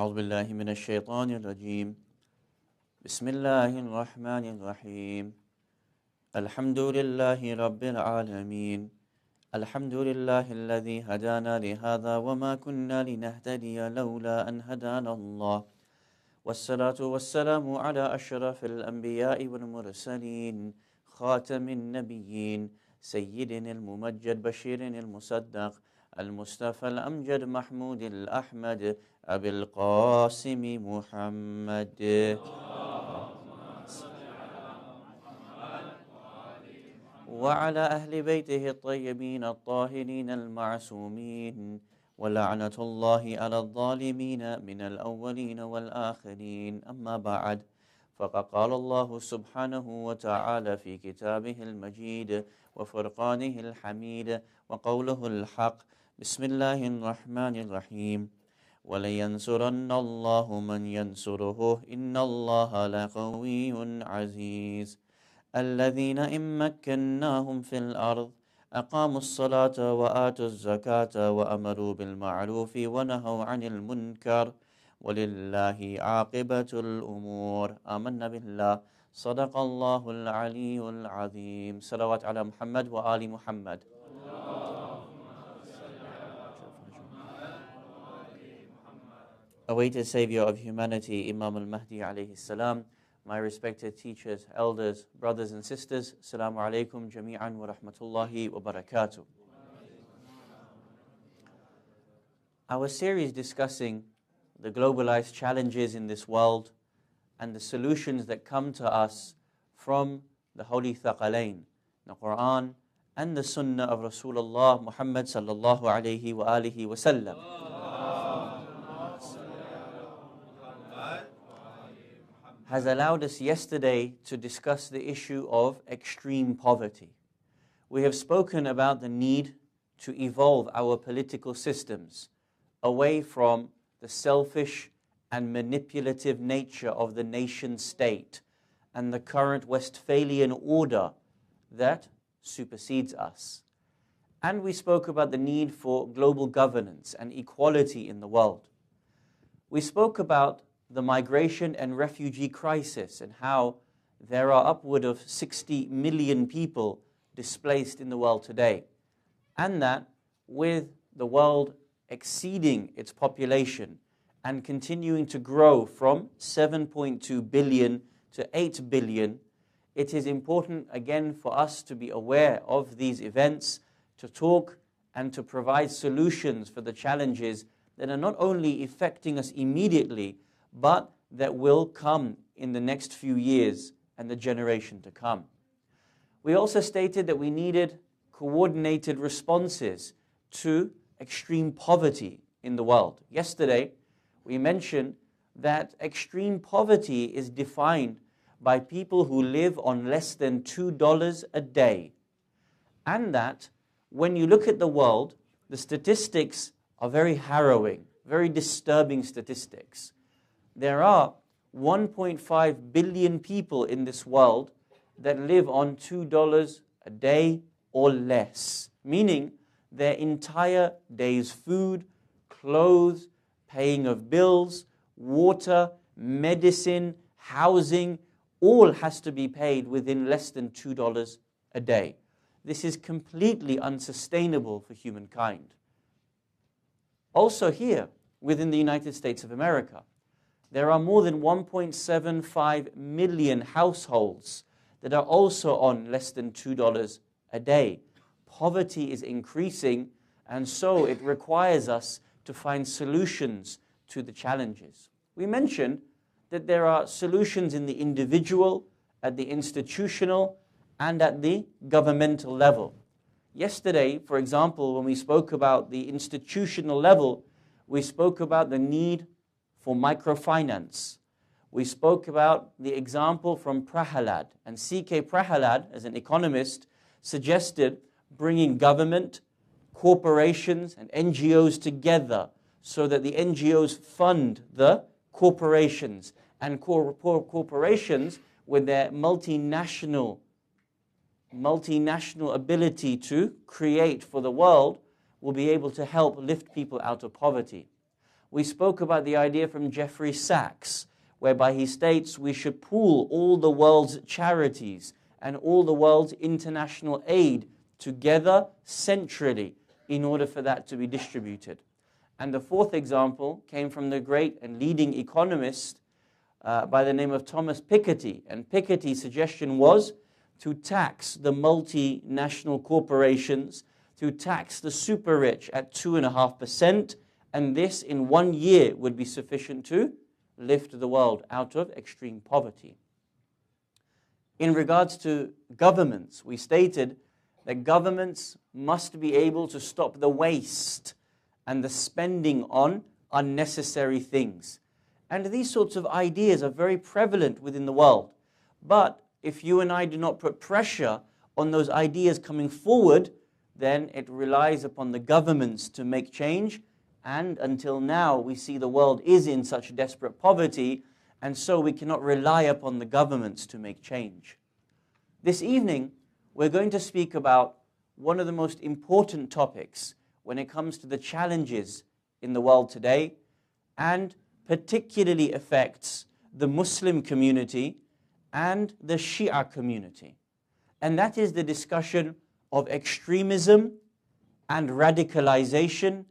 أعوذ بالله من الشيطان الرجيم بسم الله الرحمن الرحيم الحمد لله رب العالمين الحمد لله الذي هدانا لهذا وما كنا لنهتدي لولا أن هدانا الله والصلاة والسلام على أشرف الأنبياء والمرسلين خاتم النبيين سيدنا الممجد بشير المصدق المصطفى الأمجد محمود الأحمد أبي القاسم محمد وعلى أهل بيته الطيبين الطاهرين المعصومين ولعنة الله على الظالمين من الأولين والآخرين أما بعد فقد قال الله سبحانه وتعالى في كتابه المجيد وفرقانه الحميد وقوله الحق بسم الله الرحمن الرحيم ولينصرن الله من ينصره إن الله لقوي عزيز الذين إن مكناهم في الأرض أقاموا الصلاة وآتوا الزكاة وأمروا بالمعروف ونهوا عن المنكر ولله عاقبة الأمور آمنا بالله صدق الله العلي العظيم صلوات على محمد وآل محمد. Awaited Savior of humanity, Imam al-Mahdi alayhi salam, my respected teachers, elders, brothers and sisters, Assalamu alaikum jami'an wa rahmatullahi wa barakatuh. Our series discussing the globalized challenges in this world and the solutions that come to us from the Holy Thaqalain, the Quran and the Sunnah of Rasulullah Muhammad sallallahu alayhi wa alihi wa sallam. Has allowed us yesterday to discuss the issue of extreme poverty. We have spoken about the need to evolve our political systems away from the selfish and manipulative nature of the nation state and the current Westphalian order that supersedes us. And we spoke about the need for global governance and equality in the world. We spoke about the migration and refugee crisis and how there are upward of 60 million people displaced in the world today. And that with the world exceeding its population and continuing to grow from 7.2 billion to 8 billion, it is important again for us to be aware of these events, to talk and to provide solutions for the challenges that are not only affecting us immediately, but that will come in the next few years and the generation to come. We also stated that we needed coordinated responses to extreme poverty in the world. Yesterday, we mentioned that extreme poverty is defined by people who live on less than $2 a day. And that when you look at the world, the statistics are very harrowing, very disturbing statistics. There are 1.5 billion people in this world that live on $2 a day or less, meaning their entire day's food, clothes, paying of bills, water, medicine, housing, all has to be paid within less than $2 a day. This is completely unsustainable for humankind. Also here, within the United States of America, there are more than 1.75 million households that are also on less than $2 a day. Poverty is increasing, and so it requires us to find solutions to the challenges. We mentioned that there are solutions in the individual, at the institutional, and at the governmental level. Yesterday, for example, when we spoke about the institutional level, we spoke about the need for microfinance. We spoke about the example from Prahalad, and C.K. Prahalad, as an economist, suggested bringing government, corporations, and NGOs together so that the NGOs fund the corporations, and corporations with their multinational ability to create for the world will be able to help lift people out of poverty. We spoke about the idea from Jeffrey Sachs, whereby he states we should pool all the world's charities and all the world's international aid together centrally in order for that to be distributed. And the fourth example came from the great and leading economist by the name of Thomas Piketty. And Piketty's suggestion was to tax the multinational corporations, to tax the super rich at 2.5%, and this in 1 year would be sufficient to lift the world out of extreme poverty. In regards to governments, we stated that governments must be able to stop the waste and the spending on unnecessary things. And these sorts of ideas are very prevalent within the world. But if you and I do not put pressure on those ideas coming forward, then it relies upon the governments to make change. And until now, we see the world is in such desperate poverty, and so we cannot rely upon the governments to make change. This evening, we're going to speak about one of the most important topics when it comes to the challenges in the world today, and particularly affects the Muslim community and the Shia community. And that is the discussion of extremism and radicalization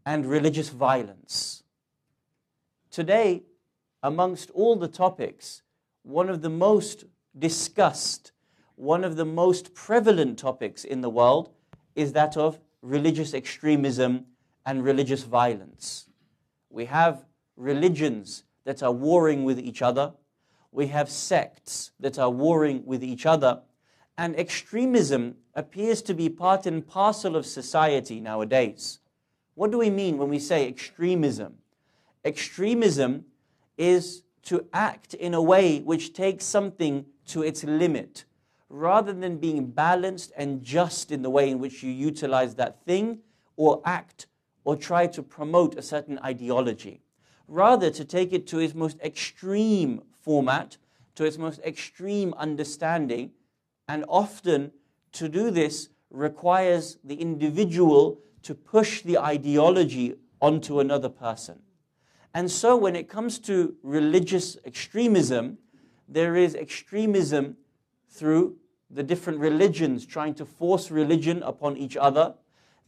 and religious violence. Today, amongst all the topics, one of the most discussed, one of the most prevalent topics in the world is that of religious extremism and religious violence. We have religions that are warring with each other. We have sects that are warring with each other. And extremism appears to be part and parcel of society nowadays. What do we mean when we say extremism? Extremism is to act in a way which takes something to its limit, rather than being balanced and just in the way in which you utilize that thing or act or try to promote a certain ideology. Rather, to take it to its most extreme format, to its most extreme understanding, and often to do this requires the individual to push the ideology onto another person. And so when it comes to religious extremism, there is extremism through the different religions trying to force religion upon each other,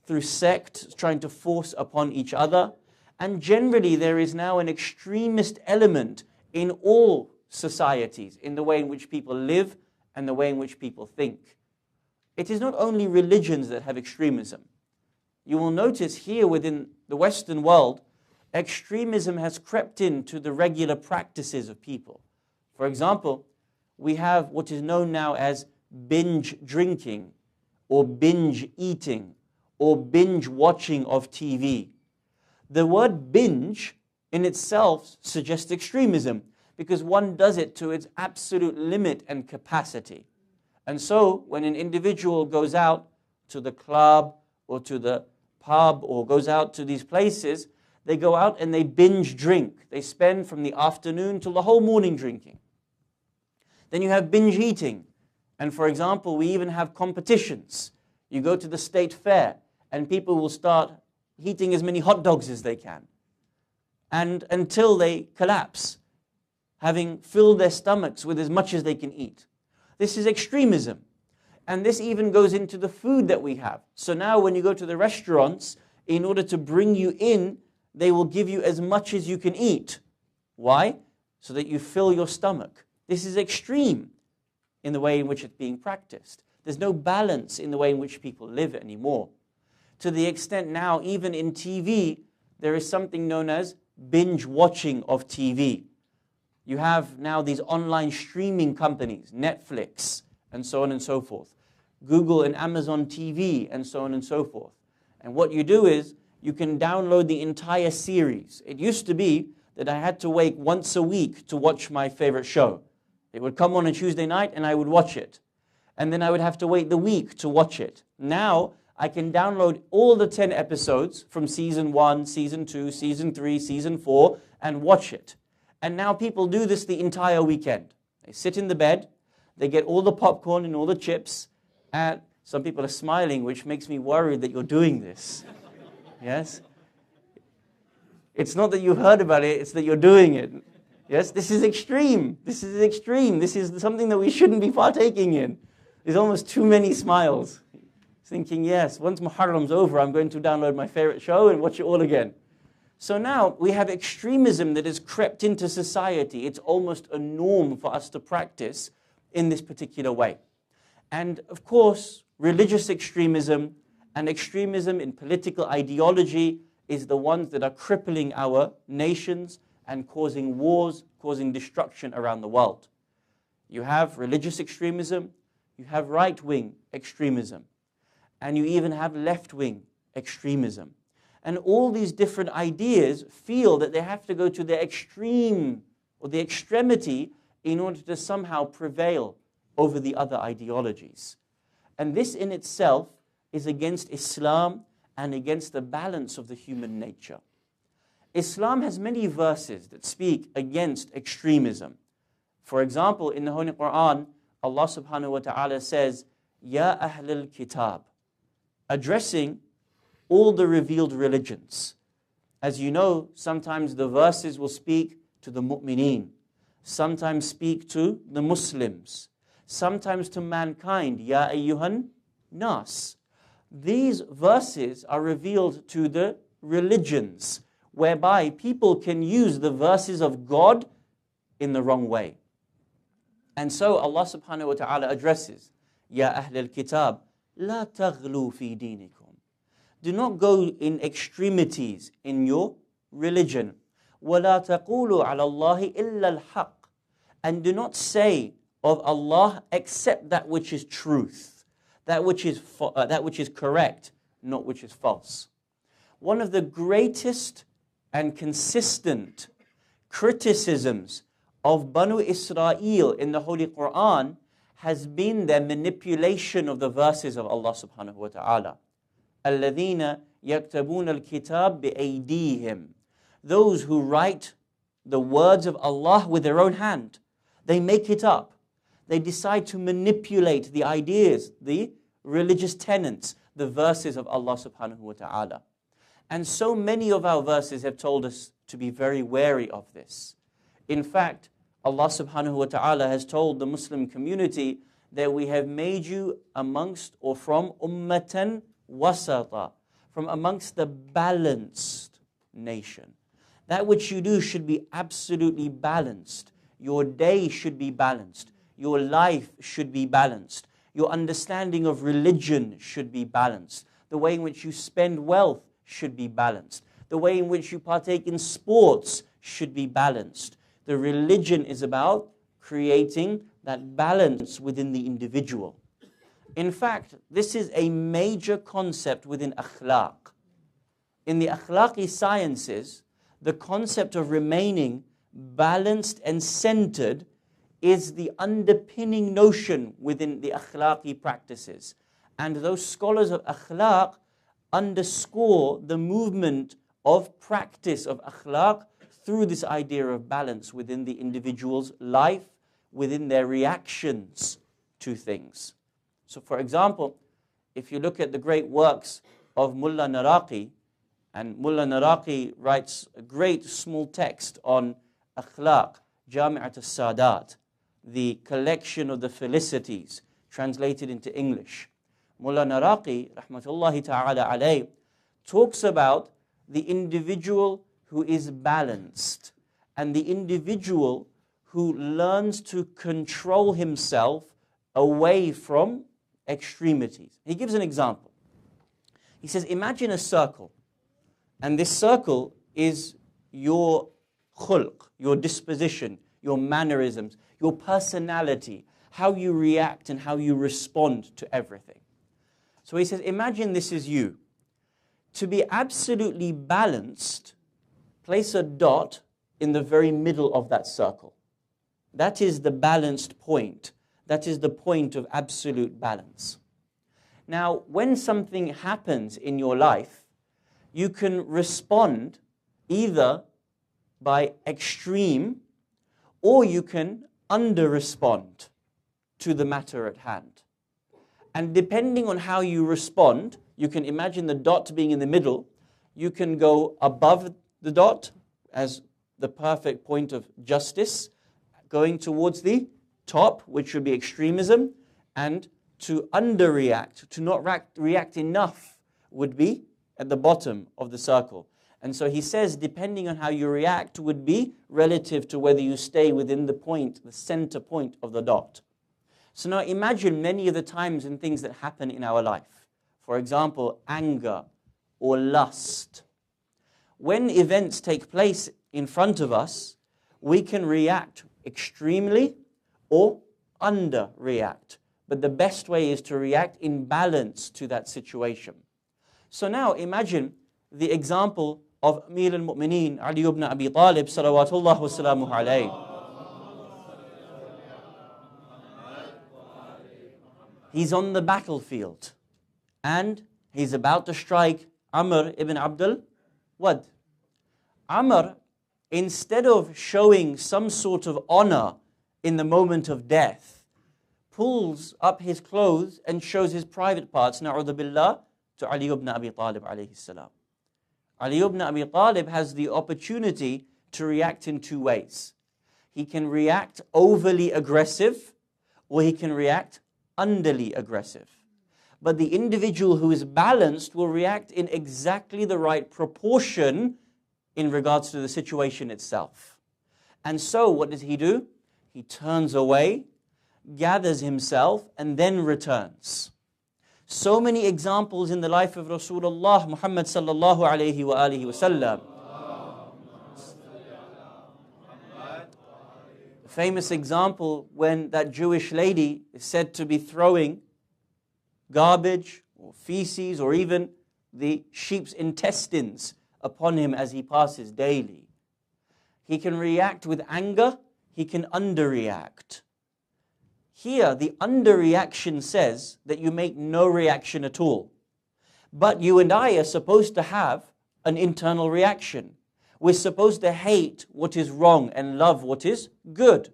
through sects trying to force upon each other, and generally there is now an extremist element in all societies, in the way in which people live and the way in which people think. It is not only religions that have extremism. You will notice here within the Western world, extremism has crept into the regular practices of people. For example, we have what is known now as binge drinking, or binge eating, or binge watching of TV. The word binge in itself suggests extremism, because one does it to its absolute limit and capacity. And so, when an individual goes out to the club or to the pub or goes out to these places, they go out and they binge drink. They spend from the afternoon till the whole morning drinking. Then you have binge eating. And for example, we even have competitions. You go to the state fair and people will start eating as many hot dogs as they can. And until they collapse, having filled their stomachs with as much as they can eat. This is extremism. And this even goes into the food that we have. So now when you go to the restaurants, in order to bring you in, they will give you as much as you can eat. Why? So that you fill your stomach. This is extreme in the way in which it's being practiced. There's no balance in the way in which people live anymore. To the extent now, even in TV, there is something known as binge watching of TV. You have now these online streaming companies, Netflix, and so on and so forth. Google and Amazon TV, and so on and so forth. And what you do is, you can download the entire series. It used to be that I had to wait once a week to watch my favorite show. It would come on a Tuesday night and I would watch it. And then I would have to wait the week to watch it. Now, I can download all the 10 episodes from season 1, season 2, season 3, season 4, and watch it. And now people do this the entire weekend. They sit in the bed, they get all the popcorn and all the chips, and some people are smiling, which makes me worried that you're doing this. Yes? It's not that you've heard about it, it's that you're doing it. Yes, this is extreme. This is extreme. This is something that we shouldn't be partaking in. There's almost too many smiles. Thinking, yes, once Muharram's over, I'm going to download my favorite show and watch it all again. So now we have extremism that has crept into society. It's almost a norm for us to practice in this particular way. And of course, religious extremism and extremism in political ideology is the ones that are crippling our nations and causing wars, causing destruction around the world. You have religious extremism, you have right-wing extremism, and you even have left-wing extremism. And all these different ideas feel that they have to go to the extreme or the extremity in order to somehow prevail over the other ideologies. And this in itself is against Islam and against the balance of the human nature. Islam has many verses that speak against extremism. For example, in the Holy Quran, Allah subhanahu wa ta'ala says, Ya Ahlul Kitab, addressing all the revealed religions. As you know, sometimes the verses will speak to the mu'mineen, sometimes speak to the Muslims, sometimes to mankind, Ya ayyuhan nas. These verses are revealed to the religions, whereby people can use the verses of God in the wrong way. And so Allah subhanahu wa ta'ala addresses, Ya Ahlul Kitab, La taghlu fi dinikum. Do not go in extremities in your religion. وَلَا تَقُولُوا عَلَى اللَّهِ إِلَّا الْحَقِّ. And do not say of Allah except that which is truth, that which is correct, not which is false. One of the greatest and consistent criticisms of Banu Israel in the Holy Quran has been their manipulation of the verses of Allah subhanahu wa ta'ala. الَّذِينَ يَكْتَبُونَ الْكِتَابِ بِأَيْدِيهِمْ. Those who write the words of Allah with their own hand. They make it up. They decide to manipulate the ideas, the religious tenets, the verses of Allah subhanahu wa ta'ala. And so many of our verses have told us to be very wary of this. In fact, Allah subhanahu wa ta'ala has told the Muslim community that we have made you amongst or from ummatan wasata, from amongst the balanced nation. That which you do should be absolutely balanced. Your day should be balanced. Your life should be balanced. Your understanding of religion should be balanced. The way in which you spend wealth should be balanced. The way in which you partake in sports should be balanced. The religion is about creating that balance within the individual. In fact, this is a major concept within akhlaq. In the akhlaqi sciences, the concept of remaining balanced and centered is the underpinning notion within the akhlaqi practices. And those scholars of akhlaq underscore the movement of practice of akhlaq through this idea of balance within the individual's life, within their reactions to things. So for example, if you look at the great works of Mullah Naraqi, and Mullah Naraqi writes a great small text on akhlaq, Jami'at al-Sadat, the collection of the felicities, translated into English. Mullah Naraqi, rahmatullahi ta'ala alayh, talks about the individual who is balanced and the individual who learns to control himself away from extremities. He gives an example. He says, imagine a circle, and this circle is your khulq, your disposition, your mannerisms, your personality, how you react and how you respond to everything. So he says, imagine this is you. To be absolutely balanced, place a dot in the very middle of that circle. That is the balanced point. That is the point of absolute balance. Now, when something happens in your life, you can respond either by extreme or you can under-respond to the matter at hand. And depending on how you respond, you can imagine the dot being in the middle, you can go above the dot as the perfect point of justice, going towards the top, which would be extremism, and to underreact, to not react enough, would be at the bottom of the circle. And so he says, depending on how you react would be relative to whether you stay within the point, the center point of the dot. So now imagine many of the times in things that happen in our life. For example, anger or lust. When events take place in front of us, we can react extremely or underreact. But the best way is to react in balance to that situation. So now imagine the example of Amir al-Mu'mineen Ali ibn Abi Talib salawatullah wa salamuhu alayhi. He's on the battlefield and he's about to strike Amr ibn Abdul Wad. Amr, instead of showing some sort of honor in the moment of death, pulls up his clothes and shows his private parts, na'udhu billah, to Ali ibn Abi Talib alayhi salam. Ali ibn Abi Talib has the opportunity to react in two ways. He can react overly aggressive, or he can react underly aggressive. But the individual who is balanced will react in exactly the right proportion in regards to the situation itself. And so what does he do? He turns away, gathers himself, and then returns. So many examples in the life of Rasulullah Muhammad sallallahu alayhi wa alihi wa sallam. A famous example when that Jewish lady is said to be throwing garbage or feces or even the sheep's intestines upon him as he passes daily. He can react with anger, he can underreact. Here, the underreaction says that you make no reaction at all. But you and I are supposed to have an internal reaction. We're supposed to hate what is wrong and love what is good.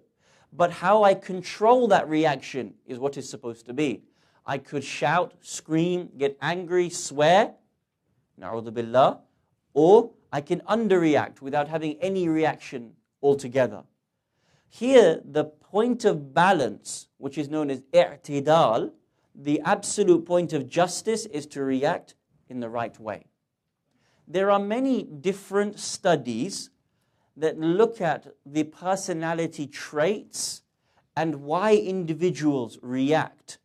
But how I control that reaction is what is supposed to be. I could shout, scream, get angry, swear, na'udhu billah, or I can underreact without having any reaction altogether. Here, the point of balance, which is known as i'tidal, the absolute point of justice is to react in the right way. There are many different studies that look at the personality traits and why individuals react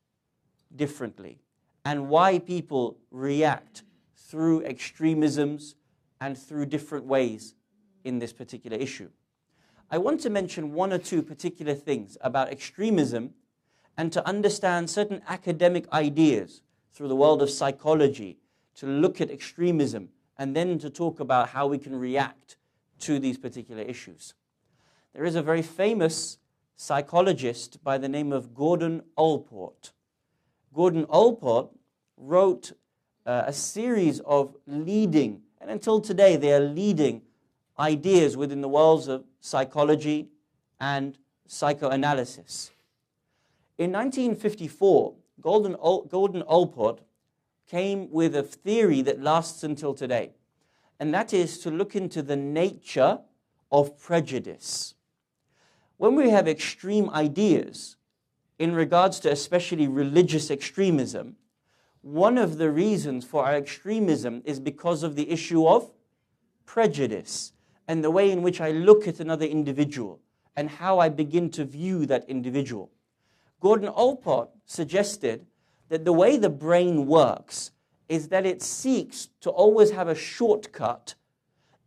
differently and why people react through extremisms and through different ways in this particular issue. I want to mention one or two particular things about extremism and to understand certain academic ideas through the world of psychology to look at extremism and then to talk about how we can react to these particular issues. There is a very famous psychologist by the name of Gordon Allport. Gordon Allport wrote a series of leading, and until today they are leading ideas within the worlds of psychology and psychoanalysis. In 1954, Gordon Allport came with a theory that lasts until today, and that is to look into the nature of prejudice. When we have extreme ideas in regards to especially religious extremism, one of the reasons for our extremism is because of the issue of prejudice and the way in which I look at another individual and how I begin to view that individual. Gordon Allport suggested that the way the brain works is that it seeks to always have a shortcut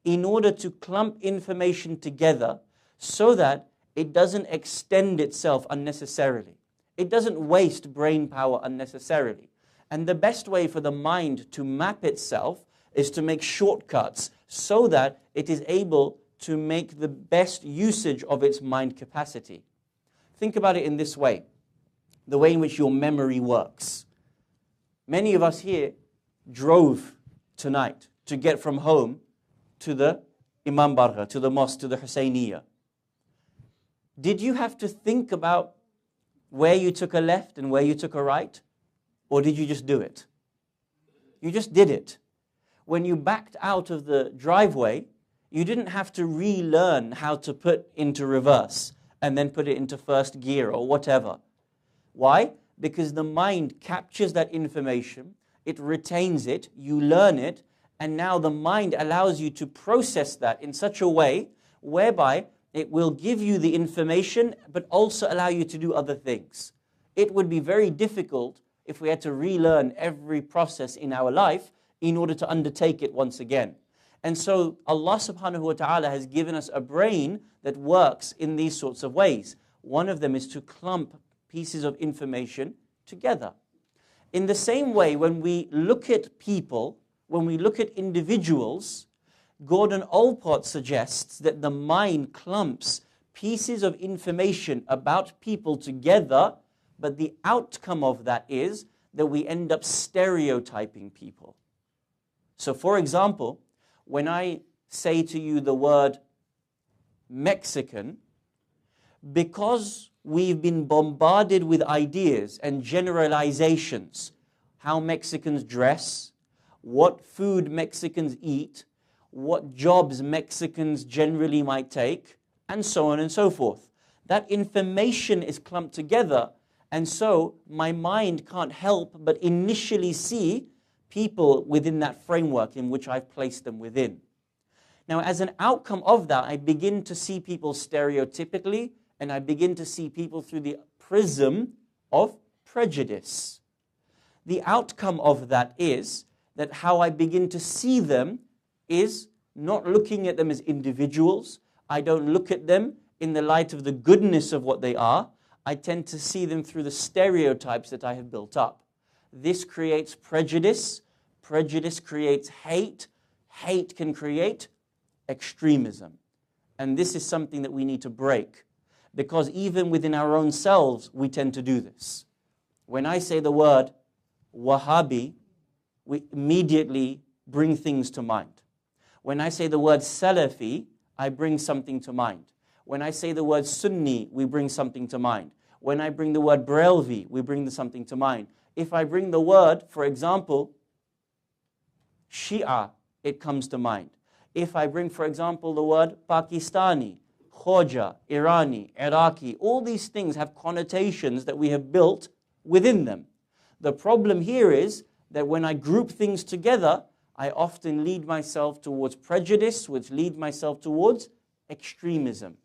in order to clump information together so that it doesn't extend itself unnecessarily. It doesn't waste brain power unnecessarily. And the best way for the mind to map itself is to make shortcuts so that it is able to make the best usage of its mind capacity. Think about it in this way, the way in which your memory works. Many of us here drove tonight to get from home to the Imam Bargha, to the mosque, to the Husayniyah. Did you have to think about where you took a left and where you took a right? Or did you just do it? You just did it. When you backed out of the driveway, You didn't have to relearn how to put into reverse and then put it into first gear or whatever. Why? Because the mind captures that information, it retains it, you learn it, and now the mind allows you to process that in such a way whereby it will give you the information but also allow you to do other things. It would be very difficult if we had to relearn every process in our life in order to undertake it once again. And so Allah subhanahu wa ta'ala has given us a brain that works in these sorts of ways. One of them is to clump pieces of information together. In the same way, when we look at people, when we look at individuals, Gordon Allport suggests that the mind clumps pieces of information about people together, but the outcome of that is that we end up stereotyping people. So for example, when I say to you the word Mexican, because we've been bombarded with ideas and generalizations, how Mexicans dress, what food Mexicans eat, what jobs Mexicans generally might take, and so on and so forth. That information is clumped together, and so my mind can't help but initially see people within that framework in which I've placed them within. Now, as an outcome of that, I begin to see people stereotypically, and I begin to see people through the prism of prejudice. The outcome of that is that how I begin to see them is not looking at them as individuals. I don't look at them in the light of the goodness of what they are. I tend to see them through the stereotypes that I have built up. This creates prejudice. Prejudice creates hate. Hate can create extremism. And this is something that we need to break, because even within our own selves, we tend to do this. When I say the word Wahhabi, we immediately bring things to mind. When I say the word Salafi, I bring something to mind. When I say the word Sunni, we bring something to mind. When I bring the word Brelvi, we bring something to mind. If I bring the word, for example, Shia, it comes to mind. If I bring, for example, the word Pakistani, Khoja, Irani, Iraqi, all these things have connotations that we have built within them. The problem here is that when I group things together, I often lead myself towards prejudice, which lead myself towards extremism.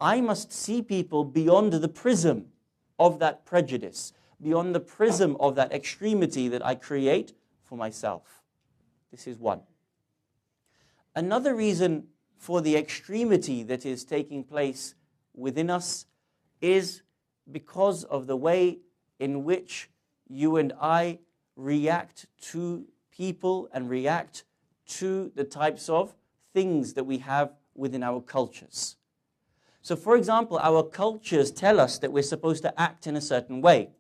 I must see people beyond the prism of that prejudice, beyond the prism of that extremity that I create for myself. This is one. Another reason for the extremity that is taking place within us is because of the way in which you and I react to people and react to the types of things that we have within our cultures. So for example, our cultures tell us that we're supposed to act in a certain way.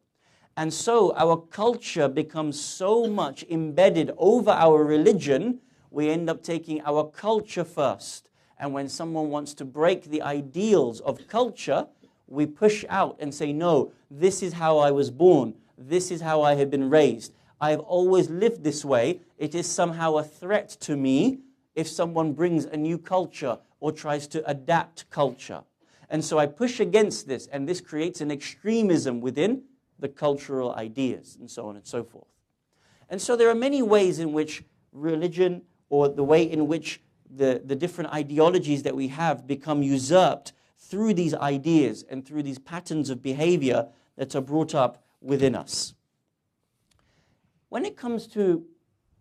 And so our culture becomes so much embedded over our religion, we end up taking our culture first. And when someone wants to break the ideals of culture, we push out and say, no, this is how I was born. This is how I have been raised. I have always lived this way. It is somehow a threat to me if someone brings a new culture or tries to adapt culture. And so I push against this, and this creates an extremism within the cultural ideas, and so on and so forth. And so there are many ways in which religion, or the way in which the different ideologies that we have become usurped through these ideas and through these patterns of behavior that are brought up within us. When it comes to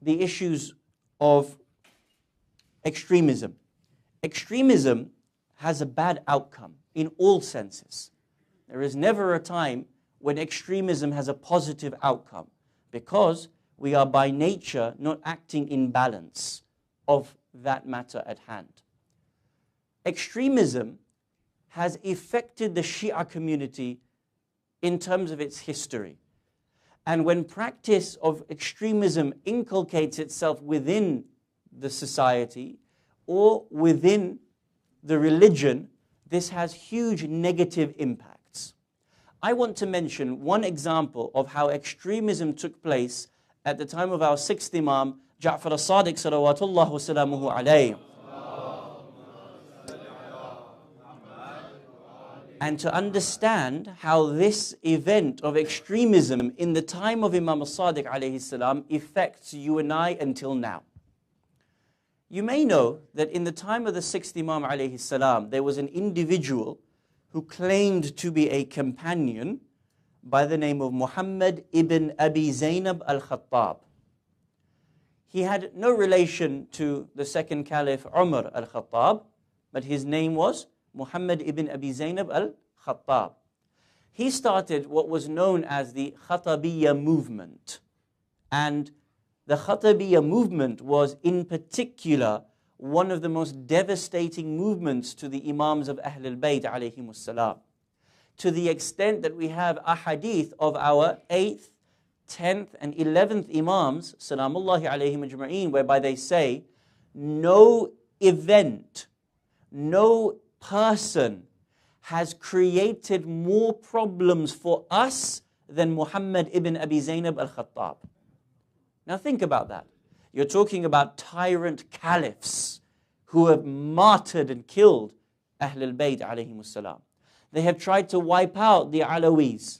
the issues of extremism, extremism has a bad outcome in all senses. There is never a time when extremism has a positive outcome, because we are by nature not acting in balance of that matter at hand. Extremism has affected the Shia community in terms of its history. And when practice of extremism inculcates itself within the society or within the religion, this has huge negative impacts. I want to mention one example of how extremism took place at the time of our sixth Imam, Jaffer as-Sadiq salawatullah wa salamuhu alayhi. and to understand how this event of extremism in the time of Imam al-Sadiq alayhi salam affects you and I until now. You may know that in the time of the sixth Imam alayhi salam, there was an individual who claimed to be a companion by the name of Muhammad ibn Abi Zaynab al-Khattab. He had no relation to the second Caliph Umar al-Khattab, but his name was Muhammad ibn Abi Zaynab al-Khattab. He started what was known as the Khatabiyya movement. And the Khatabiyya movement was in particular one of the most devastating movements to the Imams of Ahlul Bayt alayhimus salam. To the extent that we have ahadith of our 8th, 10th and 11th Imams, salamullahi alayhim ajma'een, whereby they say, no event, no person has created more problems for us than Muhammad ibn Abi Zaynab al-Khattab. Now think about that. You're talking about tyrant caliphs who have martyred and killed Ahlul Bayt alayhimus salam. They have tried to wipe out the Alawis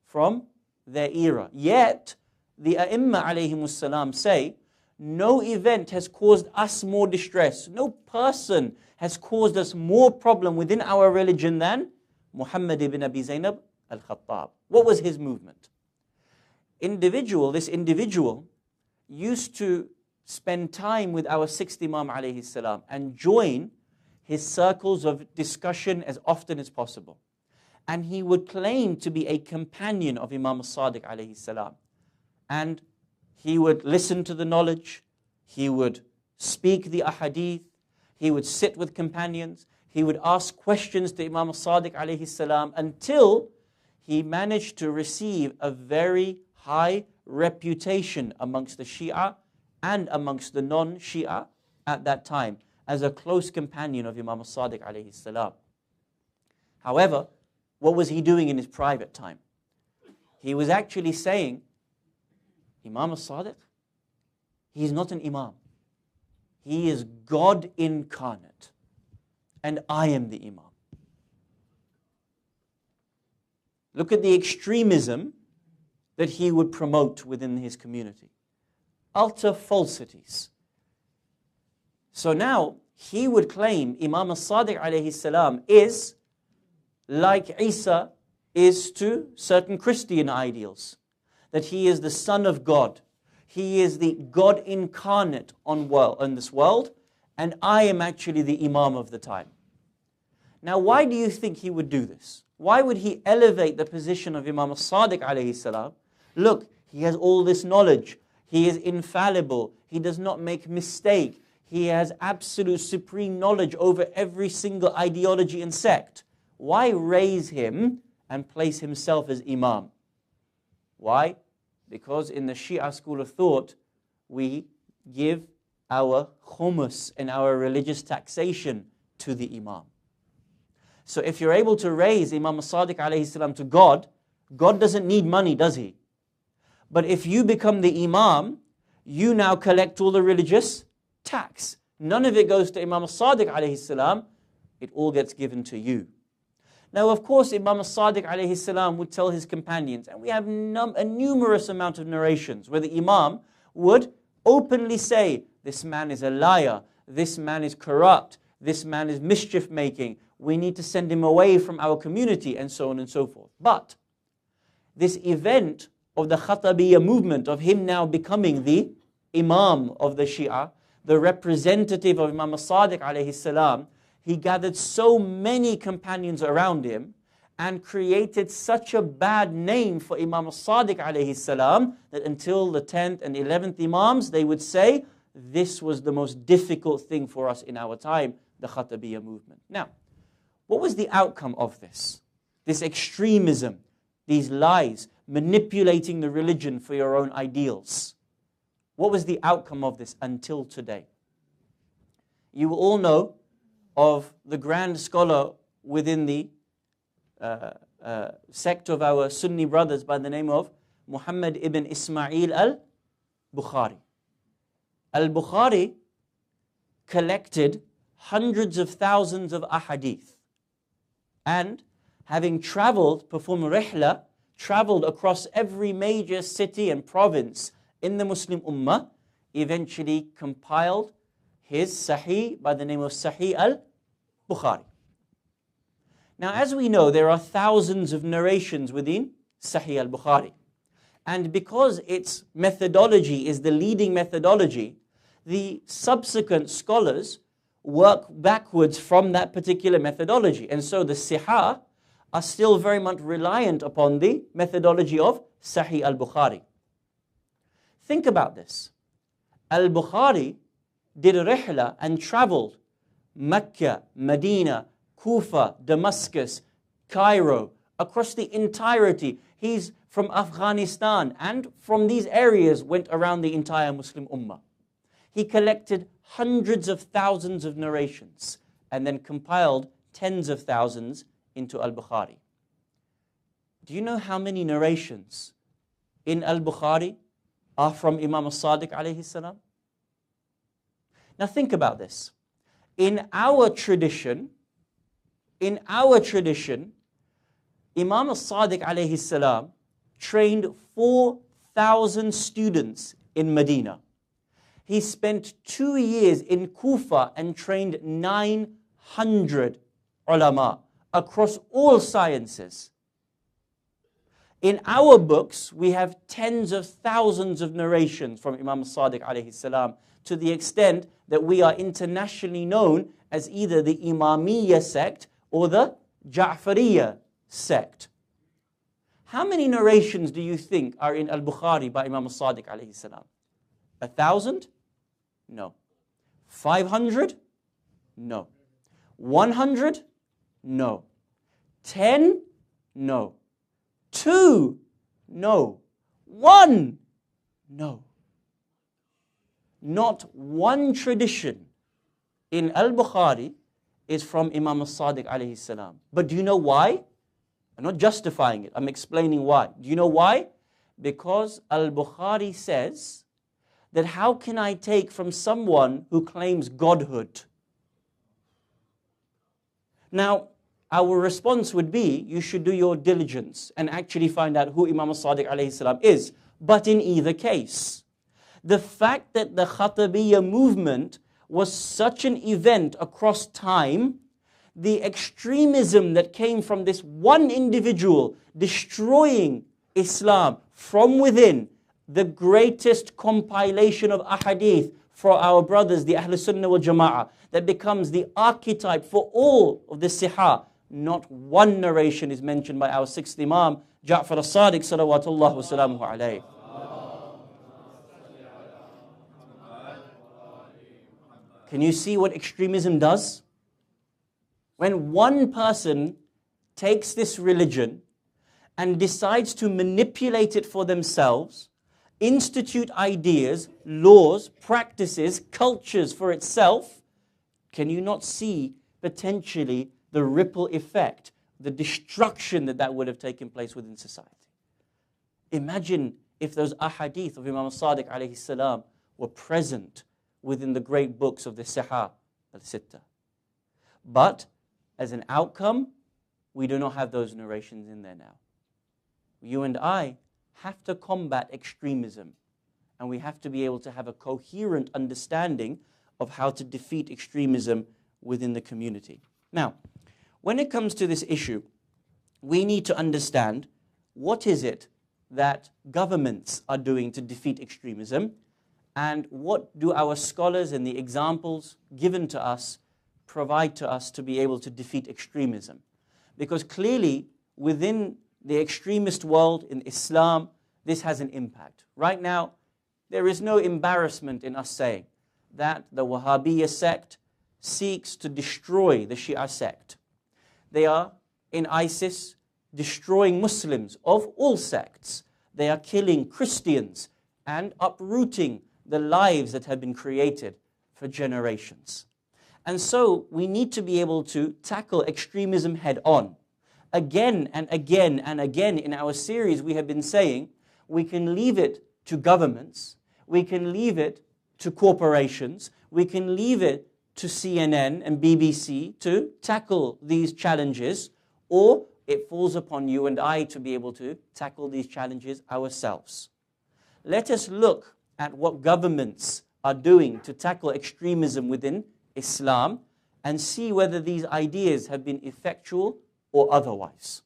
from their era. Yet, the A'imma alayhimus salam say, no event has caused us more distress. No person has caused us more problem within our religion than Muhammad ibn Abi Zaynab al-Khattab. What was his movement? This individual used to spend time with our sixth Imam alayhi salam and join his circles of discussion as often as possible. And he would claim to be a companion of Imam al-Sadiq alayhi salam. And he would listen to the knowledge, he would speak the ahadith, he would sit with companions, he would ask questions to Imam al-Sadiq alayhi salam until he managed to receive a very high reputation amongst the Shia and amongst the non-Shia at that time as a close companion of Imam al-Sadiq alayhi salam. However, what was he doing in his private time? He was actually saying, Imam al-Sadiq, he is not an Imam. He is God incarnate. And I am the Imam. Look at the extremism that he would promote within his community. Utter falsities. So now, he would claim Imam al-Sadiq alayhi salam is like Isa is to certain Christian ideals. That he is the Son of God. He is the God incarnate on this world. And I am actually the Imam of the time. Now, why do you think he would do this? Why would he elevate the position of Imam al-Sadiq alayhi salam? Look, he has all this knowledge. He is infallible. He does not make mistake. He has absolute supreme knowledge over every single ideology and sect. Why raise him and place himself as Imam? Why? Because in the Shia school of thought, we give our khumus and our religious taxation to the Imam. So if you're able to raise Imam al-Sadiq alayhi salam to God, God doesn't need money, does he? But if you become the Imam, you now collect all the religious tax. None of it goes to Imam al-Sadiq alayhi salam, it all gets given to you. Now, of course, Imam al-Sadiq alayhi salam would tell his companions, and we have a numerous amount of narrations where the Imam would openly say, this man is a liar, this man is corrupt, this man is mischief making, we need to send him away from our community, and so on and so forth. But this event of the Khatabiyya movement, of him now becoming the Imam of the Shia, the representative of Imam al-Sadiq alayhi salam, he gathered so many companions around him and created such a bad name for Imam al-Sadiq alayhi salam that until the 10th and 11th Imams, they would say, this was the most difficult thing for us in our time, the Khatabiyya movement. Now, what was the outcome of this? This extremism, these lies, manipulating the religion for your own ideals. What was the outcome of this until today? You all know of the grand scholar within the sect of our Sunni brothers by the name of Muhammad ibn Ismail al-Bukhari. Al-Bukhari collected hundreds of thousands of ahadith. And having traveled, performed rihla, traveled across every major city and province in the Muslim Ummah, eventually compiled his Sahih by the name of Sahih al-Bukhari. Now, as we know, there are thousands of narrations within Sahih al-Bukhari. And because its methodology is the leading methodology, the subsequent scholars work backwards from that particular methodology. And so the Sihah are still very much reliant upon the methodology of Sahih al-Bukhari. Think about this. Al-Bukhari did a rihla and traveled Mecca, Medina, Kufa, Damascus, Cairo, across the entirety. He's from Afghanistan and from these areas went around the entire Muslim Ummah. He collected hundreds of thousands of narrations and then compiled tens of thousands into Al-Bukhari. Do you know how many narrations in Al-Bukhari are from Imam al-Sadiq alayhi salam? Now think about this. In our tradition, Imam al-Sadiq alayhi salam trained 4,000 students in Medina. He spent 2 years in Kufa and trained 900 ulama across all sciences. In our books, we have tens of thousands of narrations from Imam al-Sadiq alayhi salam, to the extent that we are internationally known as either the Imamiyya sect or the Ja'fariyya sect. How many narrations do you think are in Al-Bukhari by Imam al-Sadiq alayhi salam? 1,000? No. 500? No. 100? No. 10? No. 2? No. 1? No. Not one tradition in Al-Bukhari is from Imam al-Sadiq alayhi salam. But do you know why? I'm not justifying it, I'm explaining why. Do you know why? Because Al-Bukhari says that how can I take from someone who claims godhood? Now, our response would be, you should do your diligence and actually find out who Imam al-Sadiq alayhi salam is. But in either case, the fact that the Khatabiyya movement was such an event across time, the extremism that came from this one individual destroying Islam from within, the greatest compilation of ahadith for our brothers, the Ahl Sunnah wal Jama'ah, that becomes the archetype for all of the Sihah. Not one narration is mentioned by our sixth Imam, Jaffer as-Sadiq salawatullah wa salamuhu alayhi. Can you see what extremism does? When one person takes this religion and decides to manipulate it for themselves, institute ideas, laws, practices, cultures for itself, can you not see potentially the ripple effect, the destruction that would have taken place within society? Imagine if those ahadith of Imam al-Sadiq alayhi salam were present within the great books of the Sihah al-Sittah. But as an outcome, we do not have those narrations in there now. You and I have to combat extremism, and we have to be able to have a coherent understanding of how to defeat extremism within the community. Now, when it comes to this issue, we need to understand what is it that governments are doing to defeat extremism, and what do our scholars and the examples given to us provide to us to be able to defeat extremism. Because clearly, within the extremist world in Islam, this has an impact. Right now, there is no embarrassment in us saying that the Wahhabiyya sect seeks to destroy the Shia sect. They are, in ISIS, destroying Muslims of all sects. They are killing Christians and uprooting the lives that have been created for generations. And so we need to be able to tackle extremism head on. Again and again and again in our series we have been saying we can leave it to governments, we can leave it to corporations, we can leave it to CNN and BBC to tackle these challenges, or it falls upon you and I to be able to tackle these challenges ourselves. Let us look at what governments are doing to tackle extremism within Islam and see whether these ideas have been effectual or otherwise.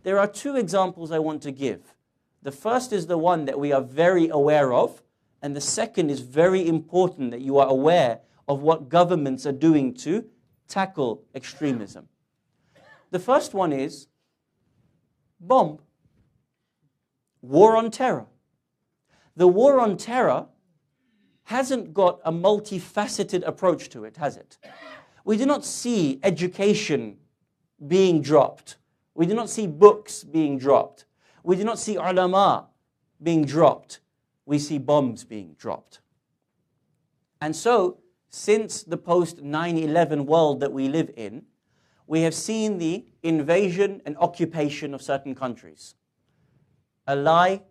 There are two examples I want to give. The first is the one that we are very aware of, and the second is very important that you are aware of what governments are doing to tackle extremism. The first one is bomb. War on terror. The war on terror hasn't got a multifaceted approach to it, has it? We do not see education being dropped. We do not see books being dropped. We do not see ulama being dropped. We see bombs being dropped. And so, since the post-9/11 world that we live in, we have seen the invasion and occupation of certain countries. A lie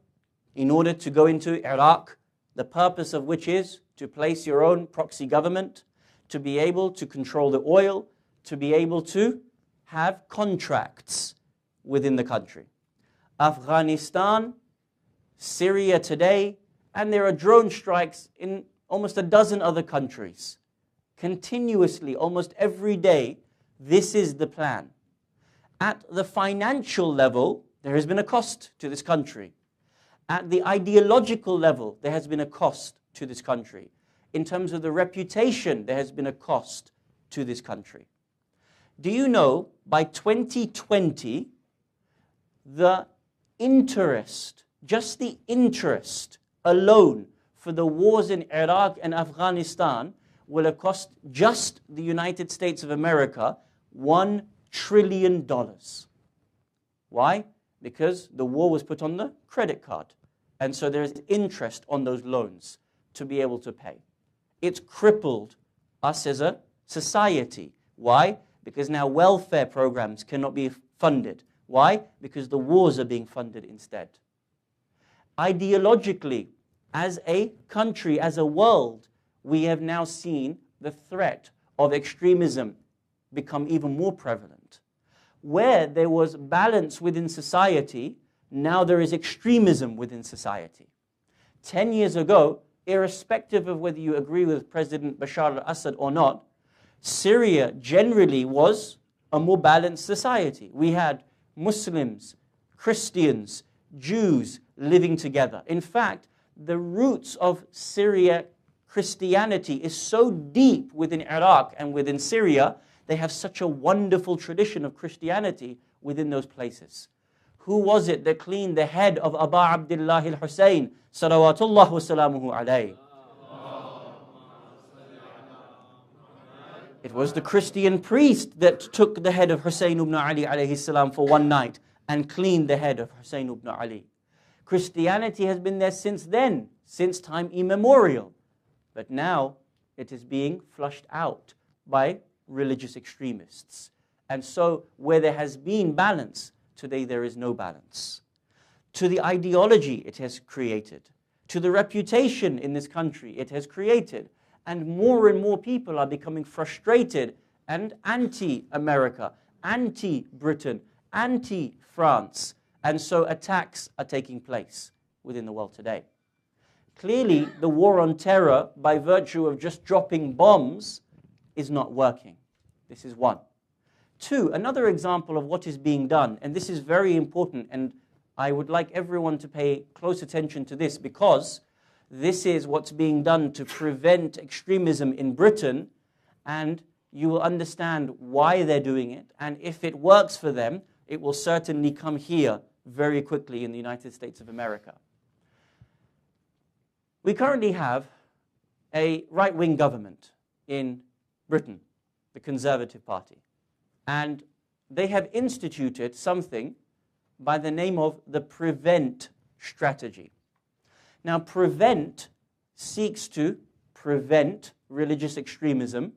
in order to go into Iraq, the purpose of which is to place your own proxy government, to be able to control the oil, to be able to have contracts within the country. Afghanistan, Syria today, and there are drone strikes in almost a dozen other countries. Continuously, almost every day, this is the plan. At the financial level, there has been a cost to this country. At the ideological level, there has been a cost to this country. In terms of the reputation, there has been a cost to this country. Do you know, by 2020, the interest, just the interest alone for the wars in Iraq and Afghanistan will have cost just the United States of America $1 trillion. Why? Because the war was put on the credit card. And so there is interest on those loans to be able to pay. It's crippled us as a society. Why? Because now welfare programs cannot be funded. Why? Because the wars are being funded instead. Ideologically, as a country, as a world, we have now seen the threat of extremism become even more prevalent. Where there was balance within society, now there is extremism within society. 10 years ago, irrespective of whether you agree with President Bashar al-Assad or not, Syria generally was a more balanced society. We had Muslims, Christians, Jews living together. In fact, the roots of Syria Christianity is so deep within Iraq and within Syria, they have such a wonderful tradition of Christianity within those places. Who was it that cleaned the head of Aba Abdullah al-Hussein, salawatullah wa salamuhu alayhi? It was the Christian priest that took the head of Hussein ibn Ali alayhi salam for one night and cleaned the head of Hussein ibn Ali. Christianity has been there since then, since time immemorial. But now it is being flushed out by religious extremists. And so where there has been balance, today there is no balance. To the ideology it has created, to the reputation in this country it has created, and more people are becoming frustrated and anti-America, anti-Britain, anti-France, and so attacks are taking place within the world today. Clearly, the war on terror, by virtue of just dropping bombs, is not working. This is one. Two, another example of what is being done, and this is very important, and I would like everyone to pay close attention to this, because this is what's being done to prevent extremism in Britain, and you will understand why they're doing it, and if it works for them, it will certainly come here very quickly in the United States of America. We currently have a right-wing government in Britain, the Conservative Party, and they have instituted something by the name of the PREVENT strategy. Now, PREVENT seeks to prevent religious extremism,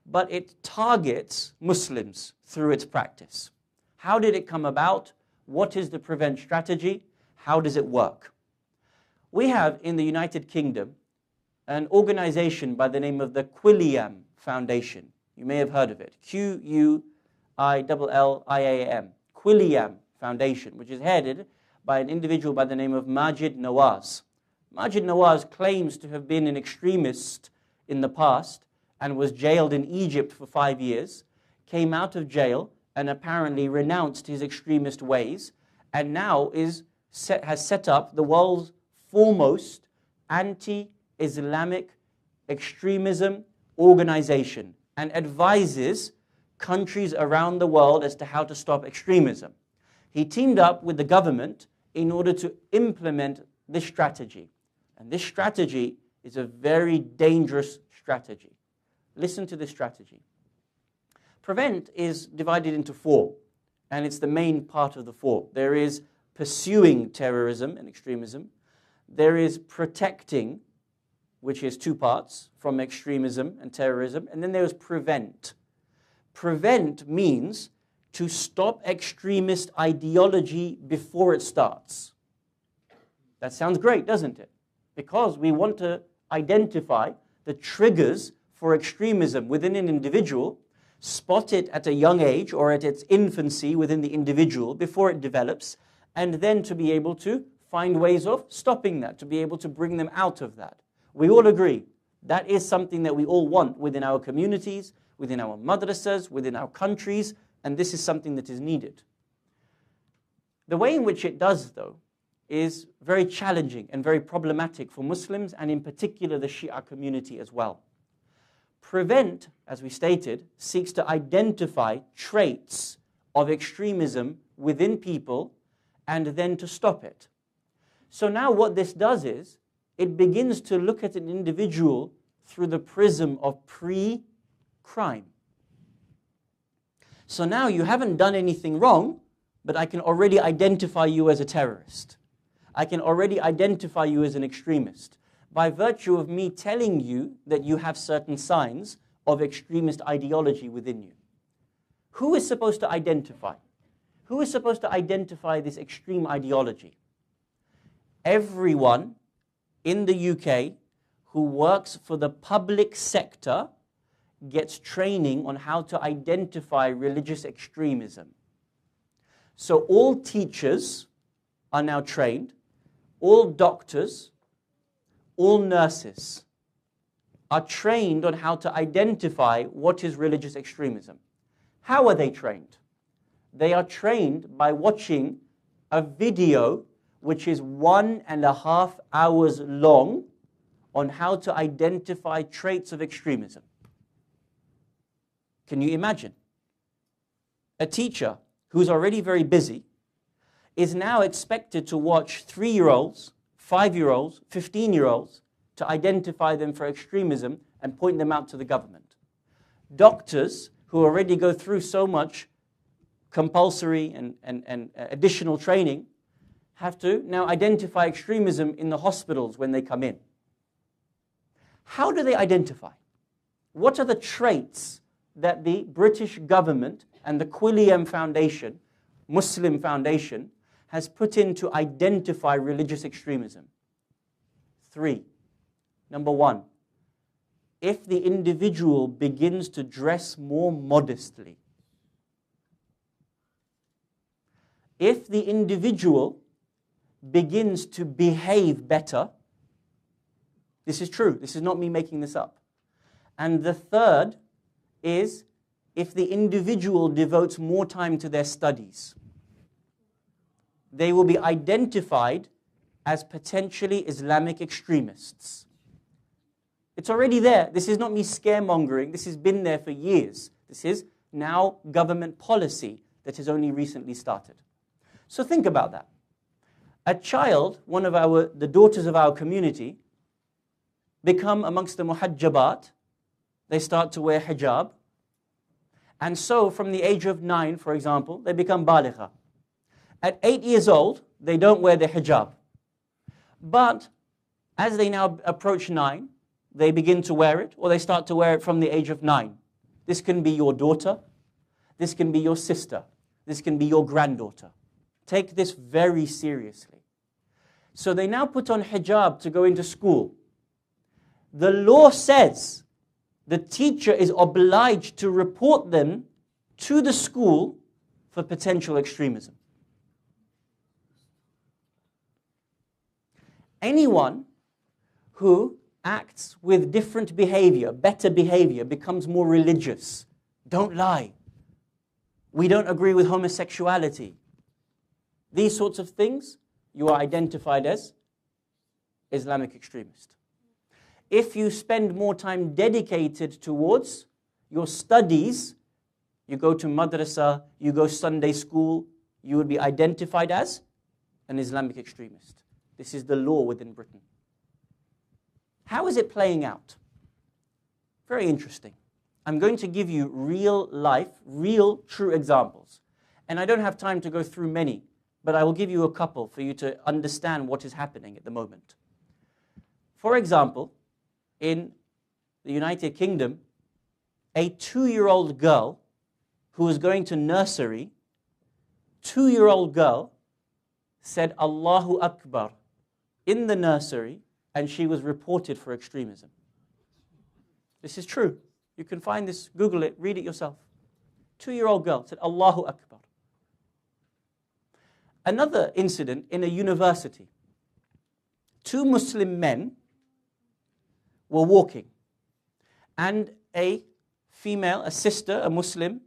but it targets Muslims through its practice. How did it come about? What is the PREVENT strategy? How does it work? We have in the United Kingdom an organization by the name of the Quilliam Foundation. You may have heard of it. Quilliam. Quilliam Foundation, which is headed by an individual by the name of Majid Nawaz. Majid Nawaz claims to have been an extremist in the past and was jailed in Egypt for 5 years, came out of jail and apparently renounced his extremist ways, and now has set up the world's foremost anti-Islamic extremism organization and advises countries around the world as to how to stop extremism. He teamed up with the government in order to implement this strategy. And this strategy is a very dangerous strategy. Listen to this strategy. Prevent is divided into 4, and it's the main part of the 4. There is pursuing terrorism and extremism. There is protecting, which is 2 parts, from extremism and terrorism. And then there is prevent. Prevent means to stop extremist ideology before it starts. That sounds great, doesn't it? Because we want to identify the triggers for extremism within an individual, spot it at a young age or at its infancy within the individual before it develops, and then to be able to find ways of stopping that, to be able to bring them out of that. We all agree that is something that we all want within our communities, within our madrasas, within our countries, and this is something that is needed. The way in which it does, though, is very challenging and very problematic for Muslims, and in particular the Shia community as well. Prevent, as we stated, seeks to identify traits of extremism within people and then to stop it. So now what this does is, it begins to look at an individual through the prism of pre-crime. So now you haven't done anything wrong, but I can already identify you as a terrorist. I can already identify you as an extremist by virtue of me telling you that you have certain signs of extremist ideology within you. Who is supposed to identify? Who is supposed to identify this extreme ideology? Everyone in the UK who works for the public sector gets training on how to identify religious extremism. So all teachers are now trained, all doctors, all nurses are trained on how to identify what is religious extremism. How are they trained? They are trained by watching a video which is 1.5 hours long on how to identify traits of extremism. Can you imagine? A teacher who's already very busy is now expected to watch 3-year-olds, 5-year-olds, 15-year-olds to identify them for extremism and point them out to the government. Doctors who already go through so much compulsory and additional training have to now identify extremism in the hospitals when they come in. How do they identify? What are the traits that the British government and the Quilliam Foundation, Muslim Foundation, has put in to identify religious extremism? 3. Number 1, if the individual begins to dress more modestly, if the individual begins to behave better, this is true, this is not me making this up. And the 3rd is if the individual devotes more time to their studies, they will be identified as potentially Islamic extremists. It's already there. This is not me scaremongering. This has been there for years. This is now government policy that has only recently started. So think about that. A child, one of the daughters of our community, become amongst the muhajjabat. They start to wear hijab. And so from the age of 9, for example, they become baligha. At 8 years old, they don't wear the hijab. But as they now approach 9, they begin to wear it, or they start to wear it from the age of 9. This can be your daughter. This can be your sister. This can be your granddaughter. Take this very seriously. So they now put on hijab to go into school. The law says the teacher is obliged to report them to the school for potential extremism. Anyone who acts with different behavior, better behavior, becomes more religious. Don't lie. We don't agree with homosexuality. These sorts of things, you are identified as Islamic extremist. If you spend more time dedicated towards your studies, you go to madrasa, you go Sunday school, you would be identified as an Islamic extremist. This is the law within Britain. How is it playing out? Very interesting. I'm going to give you real life, real true examples. And I don't have time to go through many, but I will give you a couple for you to understand what is happening at the moment. For example, in the United Kingdom, a 2-year-old girl who was going to nursery, 2-year-old girl said Allahu Akbar in the nursery, and she was reported for extremism. This is true. You can find this, Google it, read it yourself. 2-year-old girl said Allahu Akbar. Another incident in a university. 2 Muslim men were walking, and a female, a sister, a Muslim,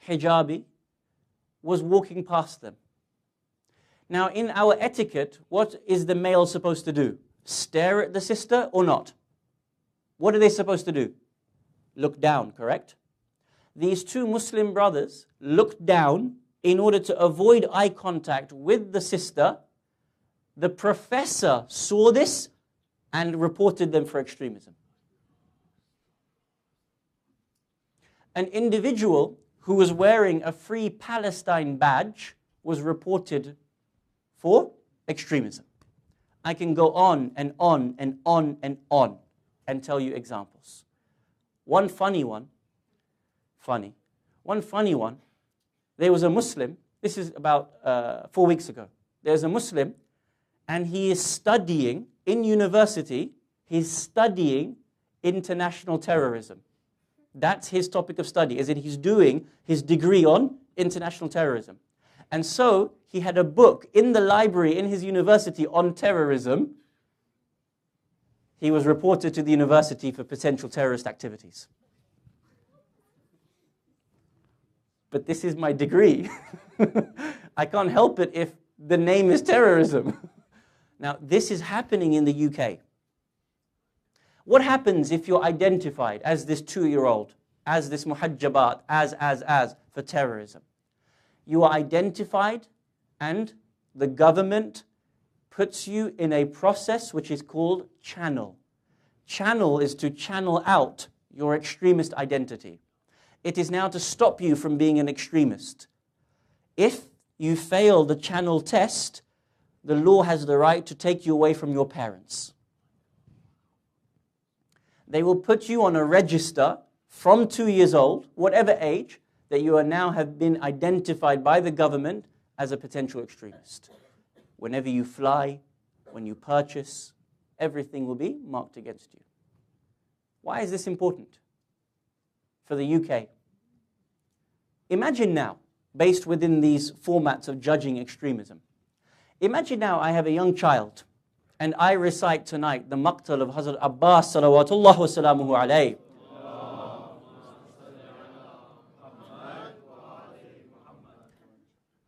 hijabi, was walking past them. Now, in our etiquette, what is the male supposed to do? Stare at the sister or not? What are they supposed to do? Look down, correct? These 2 Muslim brothers looked down in order to avoid eye contact with the sister. The professor saw this and reported them for extremism. An individual who was wearing a Free Palestine badge was reported for extremism. I can go on and on and on and on and tell you examples. One funny one, there was a Muslim, this is about 4 weeks ago. There's a Muslim and he is studying in university, he's studying international terrorism. That's his topic of study, as in he's doing his degree on international terrorism. And so he had a book in the library in his university on terrorism. He was reported to the university for potential terrorist activities. But this is my degree. I can't help it if the name is terrorism. Now, this is happening in the UK. What happens if you're identified as this 2-year-old, as this muhajjabat, as for terrorism? You are identified and the government puts you in a process which is called channel. Channel is to channel out your extremist identity. It is now to stop you from being an extremist. If you fail the channel test, the law has the right to take you away from your parents. They will put you on a register from 2 years old, whatever age, that you are now have been identified by the government as a potential extremist. Whenever you fly, when you purchase, everything will be marked against you. Why is this important for the UK? Imagine now, based within these formats of judging extremism, imagine now I have a young child and I recite tonight the maqtal of Hazrat Abbas salawatullah wa salamuhu alayhi.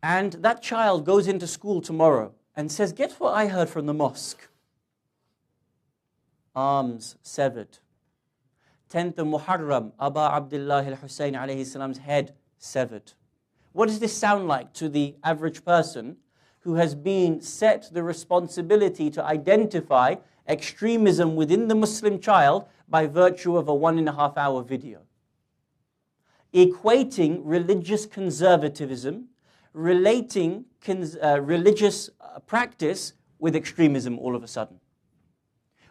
And that child goes into school tomorrow and says, guess what I heard from the mosque? Arms severed. 10th of Muharram, Aba Abdullah al-Hussein alayhi salam's head severed. What does this sound like to the average person who has been set the responsibility to identify extremism within the Muslim child by virtue of a 1.5 hour video? Equating religious conservatism, relating religious practice with extremism all of a sudden.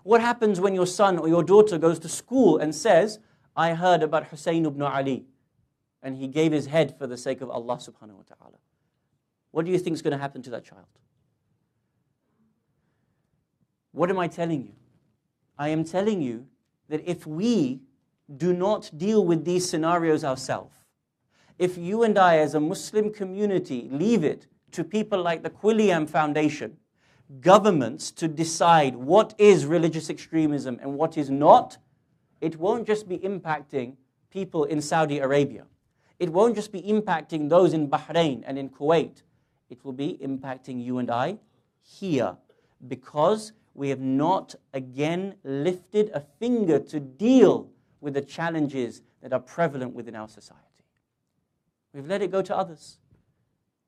What happens when your son or your daughter goes to school and says, I heard about Hussein ibn Ali, and he gave his head for the sake of Allah subhanahu wa ta'ala? What do you think is going to happen to that child? What am I telling you? I am telling you that if we do not deal with these scenarios ourselves, if you and I as a Muslim community leave it to people like the Quilliam Foundation, governments to decide what is religious extremism and what is not, it won't just be impacting people in Saudi Arabia. It won't just be impacting those in Bahrain and in Kuwait. It will be impacting you and I here, because we have not again lifted a finger to deal with the challenges that are prevalent within our society. We've let it go to others.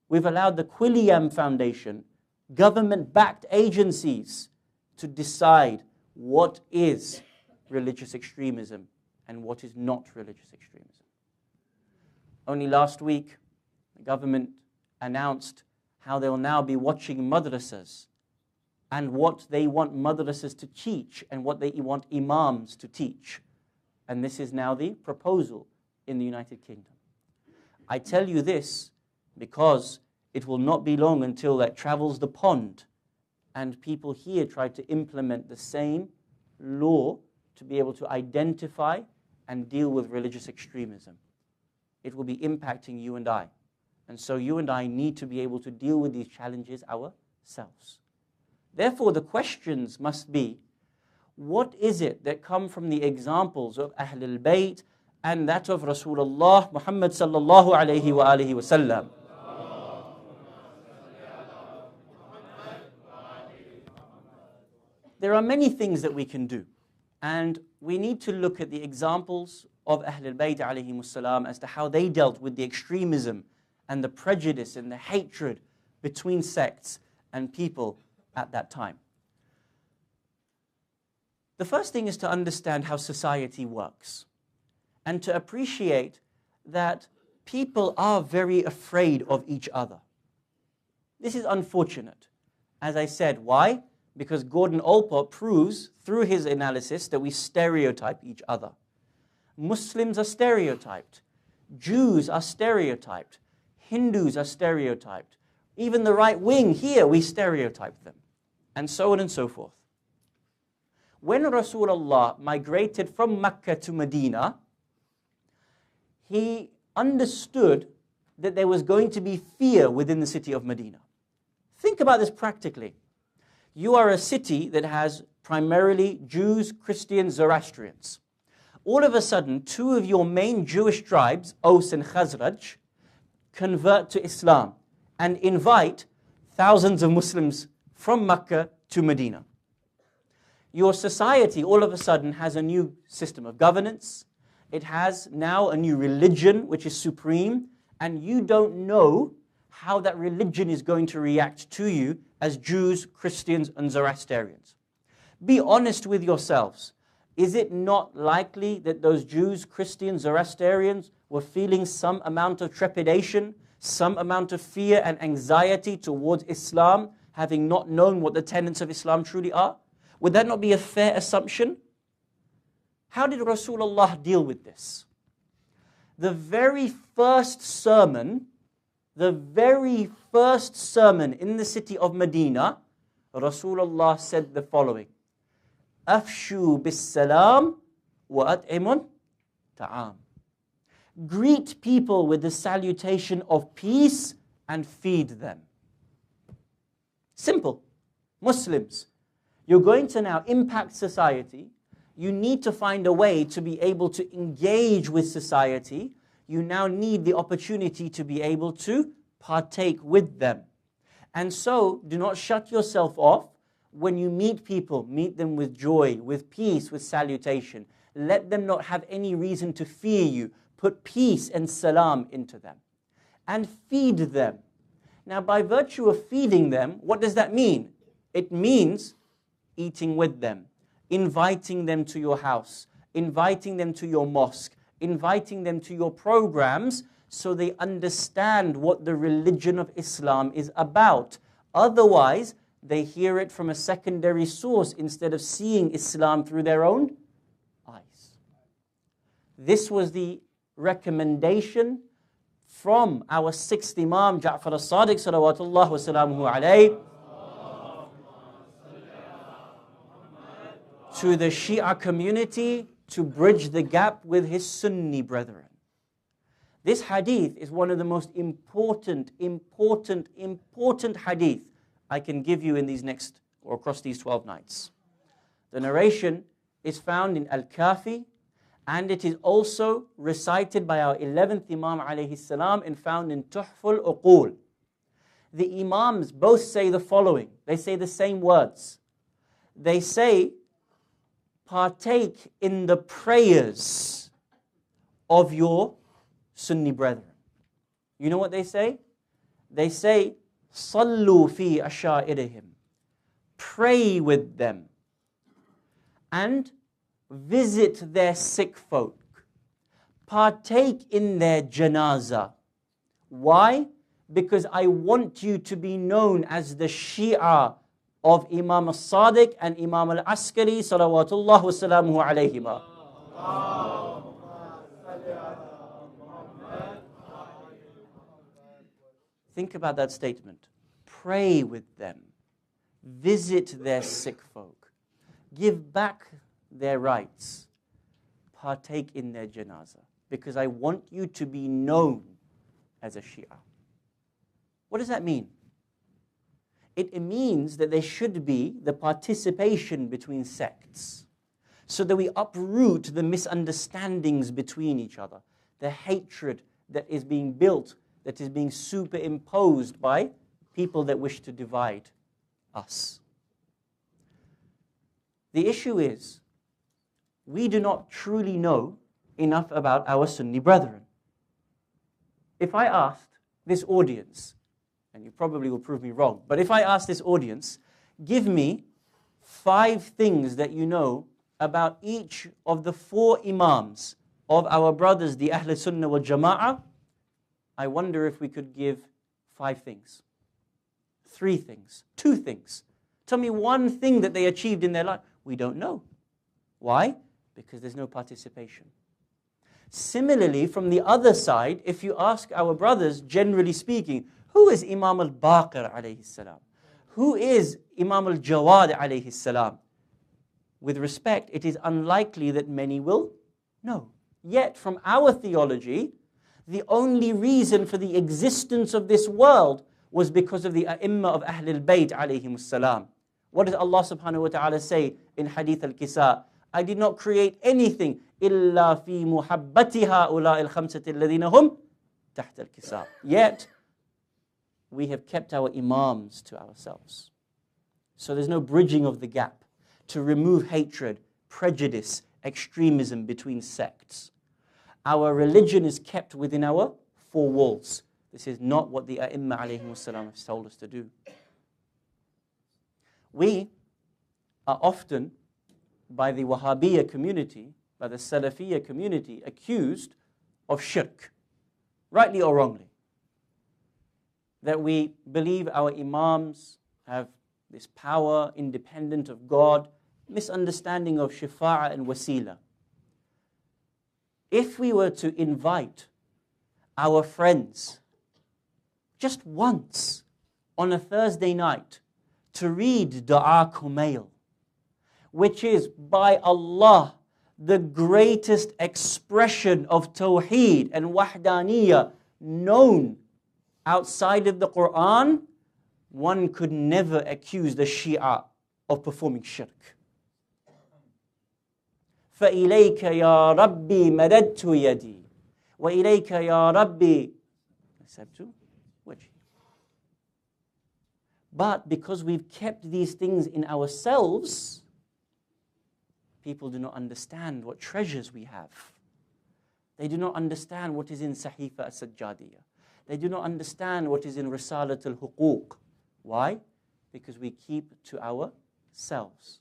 We've allowed the Quilliam Foundation, government-backed agencies, to decide what is religious extremism and what is not religious extremism. Only last week, the government announced how they will now be watching madrasas and what they want madrasas to teach and what they want imams to teach. And this is now the proposal in the United Kingdom. I tell you this because it will not be long until that travels the pond and people here try to implement the same law to be able to identify and deal with religious extremism. It will be impacting you and I. And so you and I need to be able to deal with these challenges ourselves. Therefore, the questions must be, what is it that come from the examples of Ahlul Bayt and that of Rasulullah Muhammad sallallahu alayhi wa alihi wa sallam? There are many things that we can do, and we need to look at the examples of Ahlul Bayt alayhimus salam as to how they dealt with the extremism and the prejudice and the hatred between sects and people at that time. The first thing is to understand how society works and to appreciate that people are very afraid of each other. This is unfortunate. As I said, why? Because Gordon Allport proves through his analysis that we stereotype each other. Muslims are stereotyped. Jews are stereotyped. Hindus are stereotyped. Even the right wing here, we stereotype them. And so on and so forth. When Rasulullah migrated from Mecca to Medina, he understood that there was going to be fear within the city of Medina. Think about this practically. You are a city that has primarily Jews, Christians, Zoroastrians. All of a sudden, two of your main Jewish tribes, Aus and Khazraj, convert to Islam and invite thousands of Muslims from Mecca to Medina. Your society all of a sudden has a new system of governance. It has now a new religion which is supreme, and you don't know how that religion is going to react to you as Jews, Christians, and Zoroastrians. Be honest with yourselves. Is it not likely that those Jews, Christians, Zoroastrians were feeling some amount of trepidation, some amount of fear and anxiety towards Islam, having not known what the tenets of Islam truly are? Would that not be a fair assumption? How did Rasulullah deal with this? The very first sermon in the city of Medina, Rasulullah said the following: Afshu bis salam wa at'imun ta'am. Greet people with the salutation of peace and feed them. Simple. Muslims, you're going to now impact society. You need to find a way to be able to engage with society. You now need the opportunity to be able to partake with them. And so, do not shut yourself off. When you meet people, meet them with joy, with peace, with salutation. Let them not have any reason to fear you. Put peace and salam into them. And feed them. Now, by virtue of feeding them, what does that mean? It means eating with them, inviting them to your house, inviting them to your mosque, inviting them to your programs so they understand what the religion of Islam is about. Otherwise, they hear it from a secondary source instead of seeing Islam through their own eyes. This was the recommendation from our sixth Imam, Jaffer as-Sadiq, salawatullah wa salamuhu alayhi, to the Shia community to bridge the gap with his Sunni brethren. This hadith is one of the most important hadith I can give you in these next, or across these 12 nights. The narration is found in Al-Kafi, and it is also recited by our 11th Imam alayhi salam and found in Tuhful Uqul. The Imams both say the following. They say the same words. They say, partake in the prayers of your Sunni brethren. You know what they say? They say, Sallu fi ashairihim. Pray with them. And visit their sick folk. Partake in their janazah. Why? Because I want you to be known as the Shia of Imam al-Sadiq and Imam al-Askari salawatullah wa salamuhu alayhima. Think about that statement. Pray with them. Visit their sick folk. Give back their rights. Partake in their janazah. Because I want you to be known as a Shia. What does that mean? It means that there should be the participation between sects, so that we uproot the misunderstandings between each other, the hatred that is being built, that is being superimposed by people that wish to divide us. The issue is, we do not truly know enough about our Sunni brethren. If I asked this audience, and you probably will prove me wrong, but if I ask this audience, give me 5 things that you know about each of the 4 Imams of our brothers, the Ahl Sunnah wal Jama'ah, I wonder if we could give 5 things, 3 things, 2 things. Tell me one thing that they achieved in their life. We don't know. Why? Because there's no participation. Similarly, from the other side, if you ask our brothers, generally speaking, who is Imam al-Baqir alayhi salam? Who is Imam al-Jawad alayhi salam? With respect, it is unlikely that many will know. Yet, from our theology, the only reason for the existence of this world was because of the A'imma of Ahl al-Bayt alayhim salam. What does Allah subhanahu wa ta'ala say in Hadith al-Kisa? I did not create anything إِلَّا فِي مُحَبَّتِهَا أُولَٰئِ الْخَمْسَةِ الَّذِينَ هُمْ تَحْتَ الْكِسَاءِ. Yet, we have kept our Imams to ourselves. So there's no bridging of the gap to remove hatred, prejudice, extremism between sects. Our religion is kept within our 4 walls. This is not what the A'imma alayhimus salam have told us to do. We are often, by the Wahhabiyya community, by the Salafiyya community, accused of shirk, rightly or wrongly. That we believe our Imams have this power independent of God, misunderstanding of shifa'ah and wasila. If we were to invite our friends just once on a Thursday night to read Du'a Kumail, which is by Allah the greatest expression of Tawheed and Wahdaniyya known outside of the Quran, one could never accuse the Shia of performing shirk. فَإِلَيْكَ يَا رَبِّي مَدَدْتُ يَدِي وَإِلَيْكَ يَا رَبِّي أَسَبْتُ وَجْهِي. But because we've kept these things in ourselves, people do not understand what treasures we have. They do not understand what is in Sahifa as-Sajjadiyah. They do not understand what is in Risalat al-Huquq. Why? Because we keep to ourselves.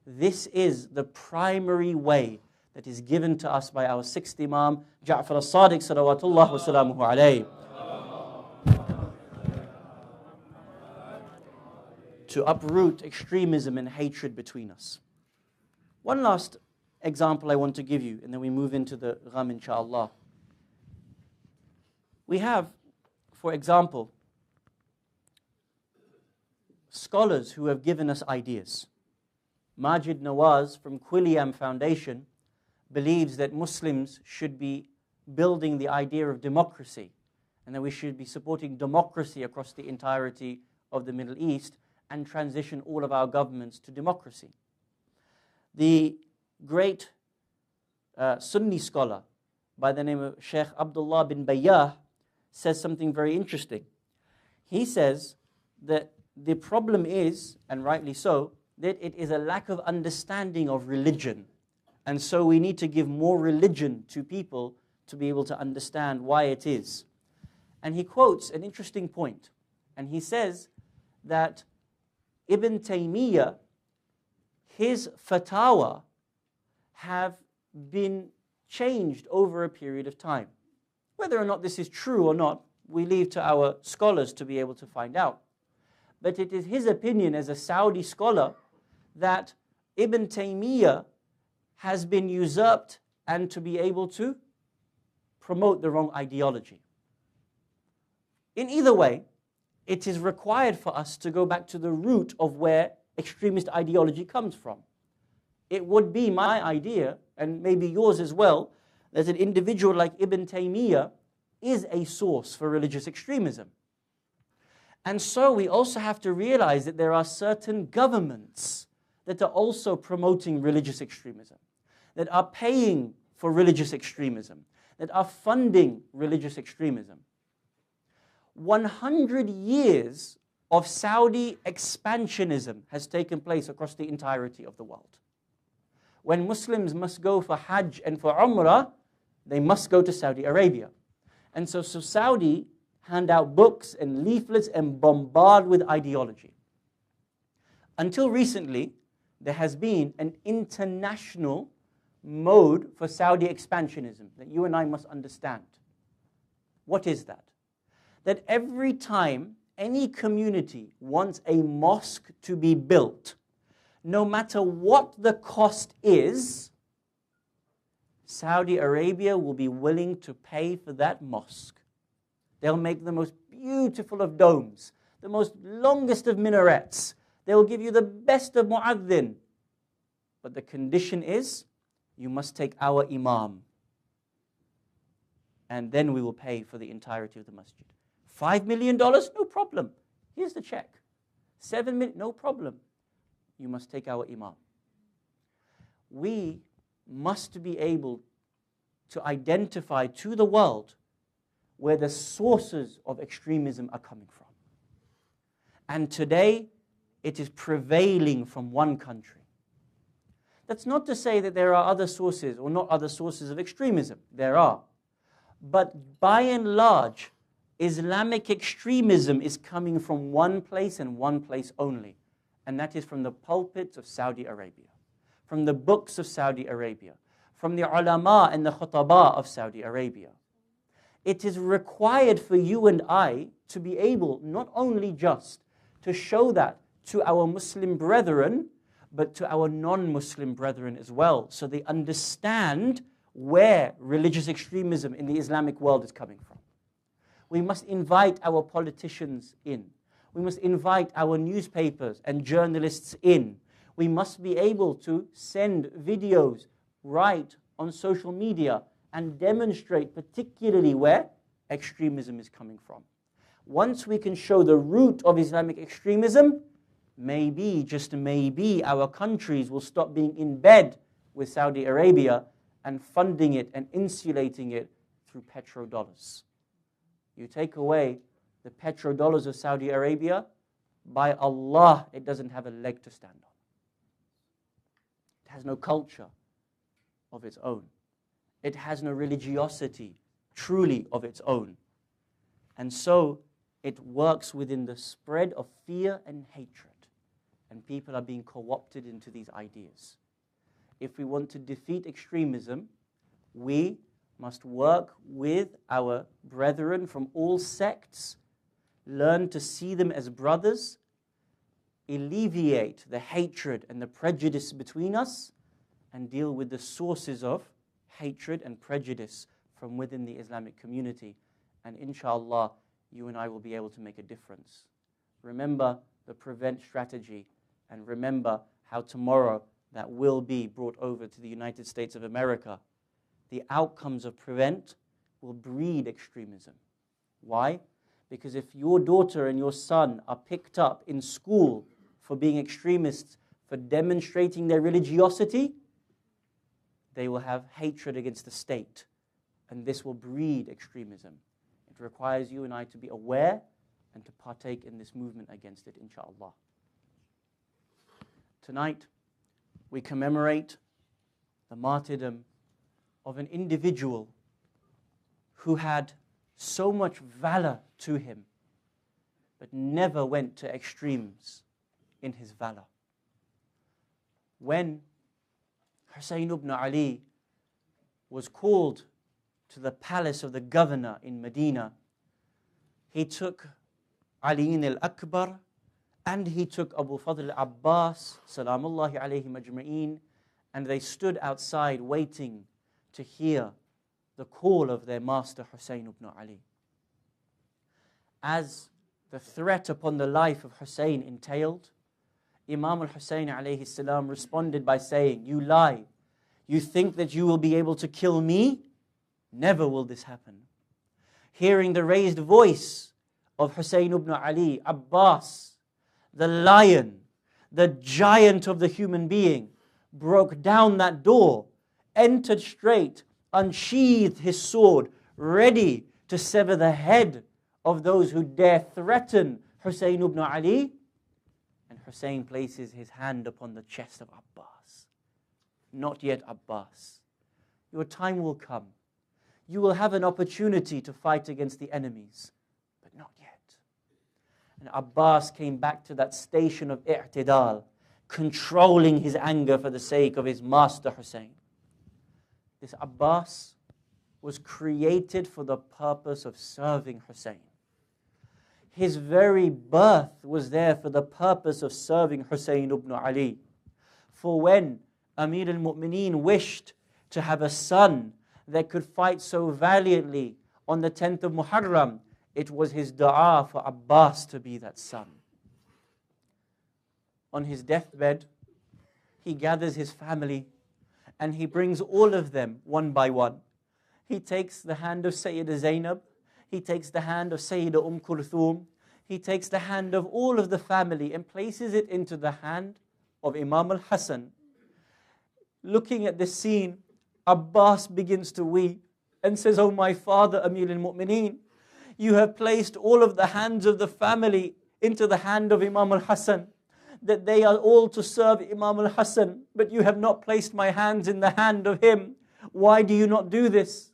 This is the primary way that is given to us by our 6th Imam, Jaffer al-Sadiq salawatullah wa salamuhu alayhi, to uproot extremism and hatred between us. One last example I want to give you, and then we move into the gham, inshaAllah. We have, for example, scholars who have given us ideas. Majid Nawaz from Quilliam Foundation believes that Muslims should be building the idea of democracy, and that we should be supporting democracy across the entirety of the Middle East and transition all of our governments to democracy. The great Sunni scholar by the name of Sheikh Abdullah bin Bayyah says something very interesting. He says that the problem is, and rightly so, that it is a lack of understanding of religion. And so we need to give more religion to people to be able to understand why it is. And he quotes an interesting point. And he says that Ibn Taymiyyah, his fatwa have been changed over a period of time. Whether or not this is true or not, we leave to our scholars to be able to find out. But it is his opinion as a Saudi scholar that Ibn Taymiyyah has been usurped and to be able to promote the wrong ideology. In either way, it is required for us to go back to the root of where extremist ideology comes from. It would be my idea, and maybe yours as well, that an individual like Ibn Taymiyyah is a source for religious extremism. And so we also have to realize that there are certain governments that are also promoting religious extremism, that are paying for religious extremism, that are funding religious extremism. 100 years of Saudi expansionism has taken place across the entirety of the world. When Muslims must go for Hajj and for Umrah, they must go to Saudi Arabia. And so Saudi hand out books and leaflets and bombard with ideology. Until recently, there has been an international mode for Saudi expansionism that you and I must understand. What is that? That every time any community wants a mosque to be built, no matter what the cost is, Saudi Arabia will be willing to pay for that mosque. They'll make the most beautiful of domes, the most longest of minarets. They'll give you the best of mu'adhin. But the condition is, you must take our imam. And then we will pay for the entirety of the masjid. $5 million? No problem. Here's the check. 7 million? No problem. You must take our imam. We must be able to identify to the world where the sources of extremism are coming from. And today, it is prevailing from one country. That's not to say that there are other sources or not other sources of extremism. There are. But by and large, Islamic extremism is coming from one place and one place only. And that is from the pulpits of Saudi Arabia, from the books of Saudi Arabia, from the ulama and the khutaba of Saudi Arabia. It is required for you and I to be able not only just to show that to our Muslim brethren, but to our non-Muslim brethren as well, so they understand where religious extremism in the Islamic world is coming from. We must invite our politicians in. We must invite our newspapers and journalists in. We must be able to send videos, write on social media, and demonstrate particularly where extremism is coming from. Once we can show the root of Islamic extremism, maybe, just maybe, our countries will stop being in bed with Saudi Arabia and funding it and insulating it through petrodollars. You take away the petrodollars of Saudi Arabia, by Allah, it doesn't have a leg to stand on. It has no culture of its own. It has no religiosity truly of its own. And so it works within the spread of fear and hatred. And people are being co-opted into these ideas. If we want to defeat extremism, we must work with our brethren from all sects, learn to see them as brothers, alleviate the hatred and the prejudice between us, and deal with the sources of hatred and prejudice from within the Islamic community. And inshallah, you and I will be able to make a difference. Remember the prevent strategy, and remember how tomorrow that will be brought over to the United States of America. The outcomes of prevent will breed extremism. Why? Because if your daughter and your son are picked up in school for being extremists, for demonstrating their religiosity, they will have hatred against the state. And this will breed extremism. It requires you and I to be aware and to partake in this movement against it, inshaAllah. Tonight, we commemorate the martyrdom of an individual who had so much valor to him, but never went to extremes in his valor. When Husayn ibn Ali was called to the palace of the governor in Medina, he took Ali al-Akbar and he took Abu Fadl al-Abbas, salamullahi alayhim ajma'een, and they stood outside waiting to hear the call of their master Husayn ibn Ali. As the threat upon the life of Husayn entailed, Imam al-Husayn alayhi salam responded by saying, "You lie. You think that you will be able to kill me? Never will this happen." Hearing the raised voice of Husayn ibn Ali, Abbas, the lion, the giant of the human being, broke down that door, entered straight, unsheathed his sword, ready to sever the head of those who dare threaten Husayn ibn Ali. And Husayn places his hand upon the chest of Abbas. "Not yet, Abbas. Your time will come. You will have an opportunity to fight against the enemies, but not yet." And Abbas came back to that station of i'tidal, controlling his anger for the sake of his master Husayn. This Abbas was created for the purpose of serving Husayn. His very birth was there for the purpose of serving Husayn ibn Ali. For when Amir al-Mu'mineen wished to have a son that could fight so valiantly on the 10th of Muharram, it was his dua for Abbas to be that son. On his deathbed, he gathers his family and he brings all of them one by one. He takes the hand of Sayyidah Zainab, he takes the hand of Sayyidah Kulthum, he takes the hand of all of the family and places it into the hand of Imam al-Hasan. Looking at this scene, Abbas begins to weep and says, "Oh my father, Amir al-Mu'mineen, you have placed all of the hands of the family into the hand of Imam al-Hasan, that they are all to serve Imam al-Hasan, but you have not placed my hands in the hand of him. Why do you not do this?"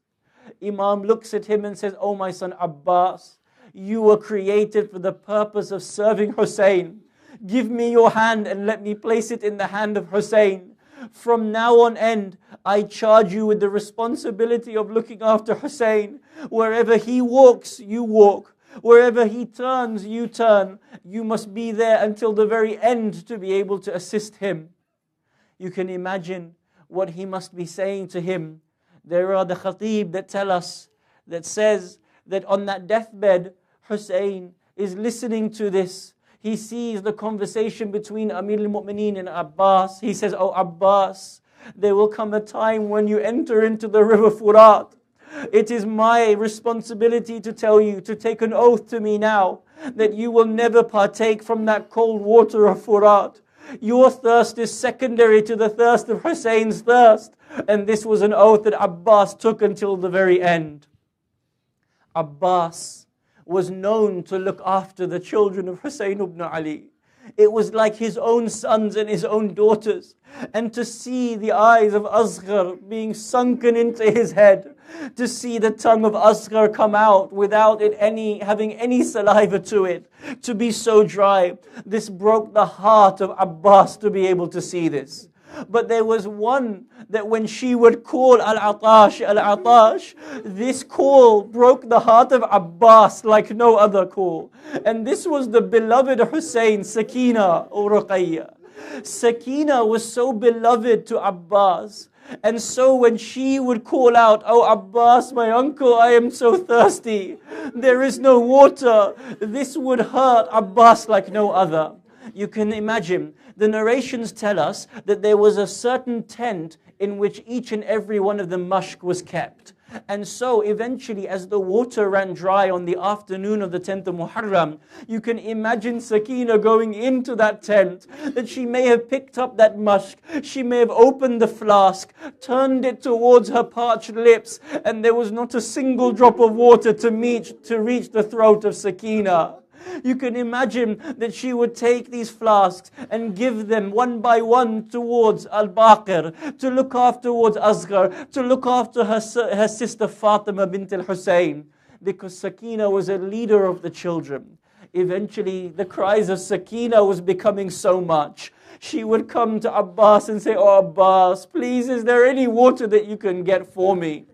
Imam looks at him and says, "Oh my son Abbas, you were created for the purpose of serving Husayn. Give me your hand and let me place it in the hand of Husayn. From now on end, I charge you with the responsibility of looking after Husayn. Wherever he walks, you walk. Wherever he turns, you turn. You must be there until the very end to be able to assist him." You can imagine what he must be saying to him. There are the khatib that tell us, that says that on that deathbed, Husayn is listening to this. He sees the conversation between Amir al-Mu'mineen and Abbas. He says, "Oh Abbas, there will come a time when you enter into the river Furat. It is my responsibility to tell you, to take an oath to me now, that you will never partake from that cold water of Furat. Your thirst is secondary to the thirst of Husayn's thirst." And this was an oath that Abbas took until the very end. Abbas was known to look after the children of Husayn ibn Ali. It was like his own sons and his own daughters. And to see the eyes of Asghar being sunken into his head, to see the tongue of Asghar come out without it having any saliva to it, to be so dry, this broke the heart of Abbas to be able to see this. But there was one that when she would call Al-Atash, Al-Atash, this call broke the heart of Abbas like no other call. And this was the beloved Husayn, Sakina or Ruqayya. Sakina was so beloved to Abbas. And so when she would call out, "Oh Abbas, my uncle, I am so thirsty. There is no water," this would hurt Abbas like no other. You can imagine, the narrations tell us that there was a certain tent in which each and every one of the mushk was kept. And so eventually, as the water ran dry on the afternoon of the 10th of Muharram, you can imagine Sakina going into that tent, that she may have picked up that musk, she may have opened the flask, turned it towards her parched lips, and there was not a single drop of water to reach the throat of Sakina. You can imagine that she would take these flasks and give them one by one towards Al-Baqir, to look after towards Asghar, to look after her sister Fatima bint al-Hussein, because Sakina was a leader of the children. Eventually, the cries of Sakina was becoming so much. She would come to Abbas and say, "Oh Abbas, please, is there any water that you can get for me?"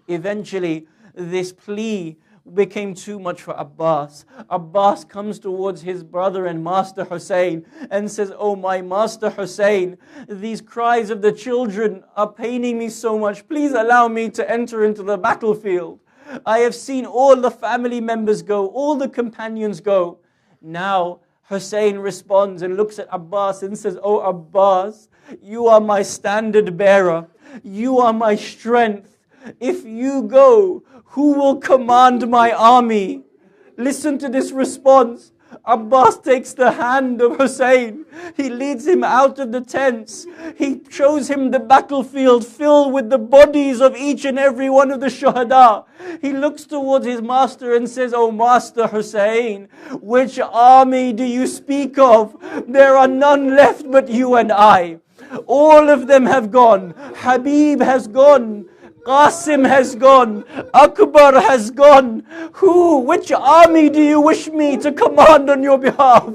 Eventually, this plea became too much for Abbas. Abbas comes towards his brother and master Hussein and says, "Oh my master Hussein, these cries of the children are paining me so much. Please allow me to enter into the battlefield. I have seen all the family members go, all the companions go." Now Hussein responds and looks at Abbas and says, "Oh Abbas, you are my standard bearer. You are my strength. If you go, who will command my army?" Listen to this response. Abbas takes the hand of Hussein. He leads him out of the tents. He shows him the battlefield filled with the bodies of each and every one of the shuhada. He looks towards his master and says, "Oh master Hussein, which army do you speak of? There are none left but you and I. All of them have gone. Habib has gone. Qasim has gone. Akbar has gone. Which army do you wish me to command on your behalf?"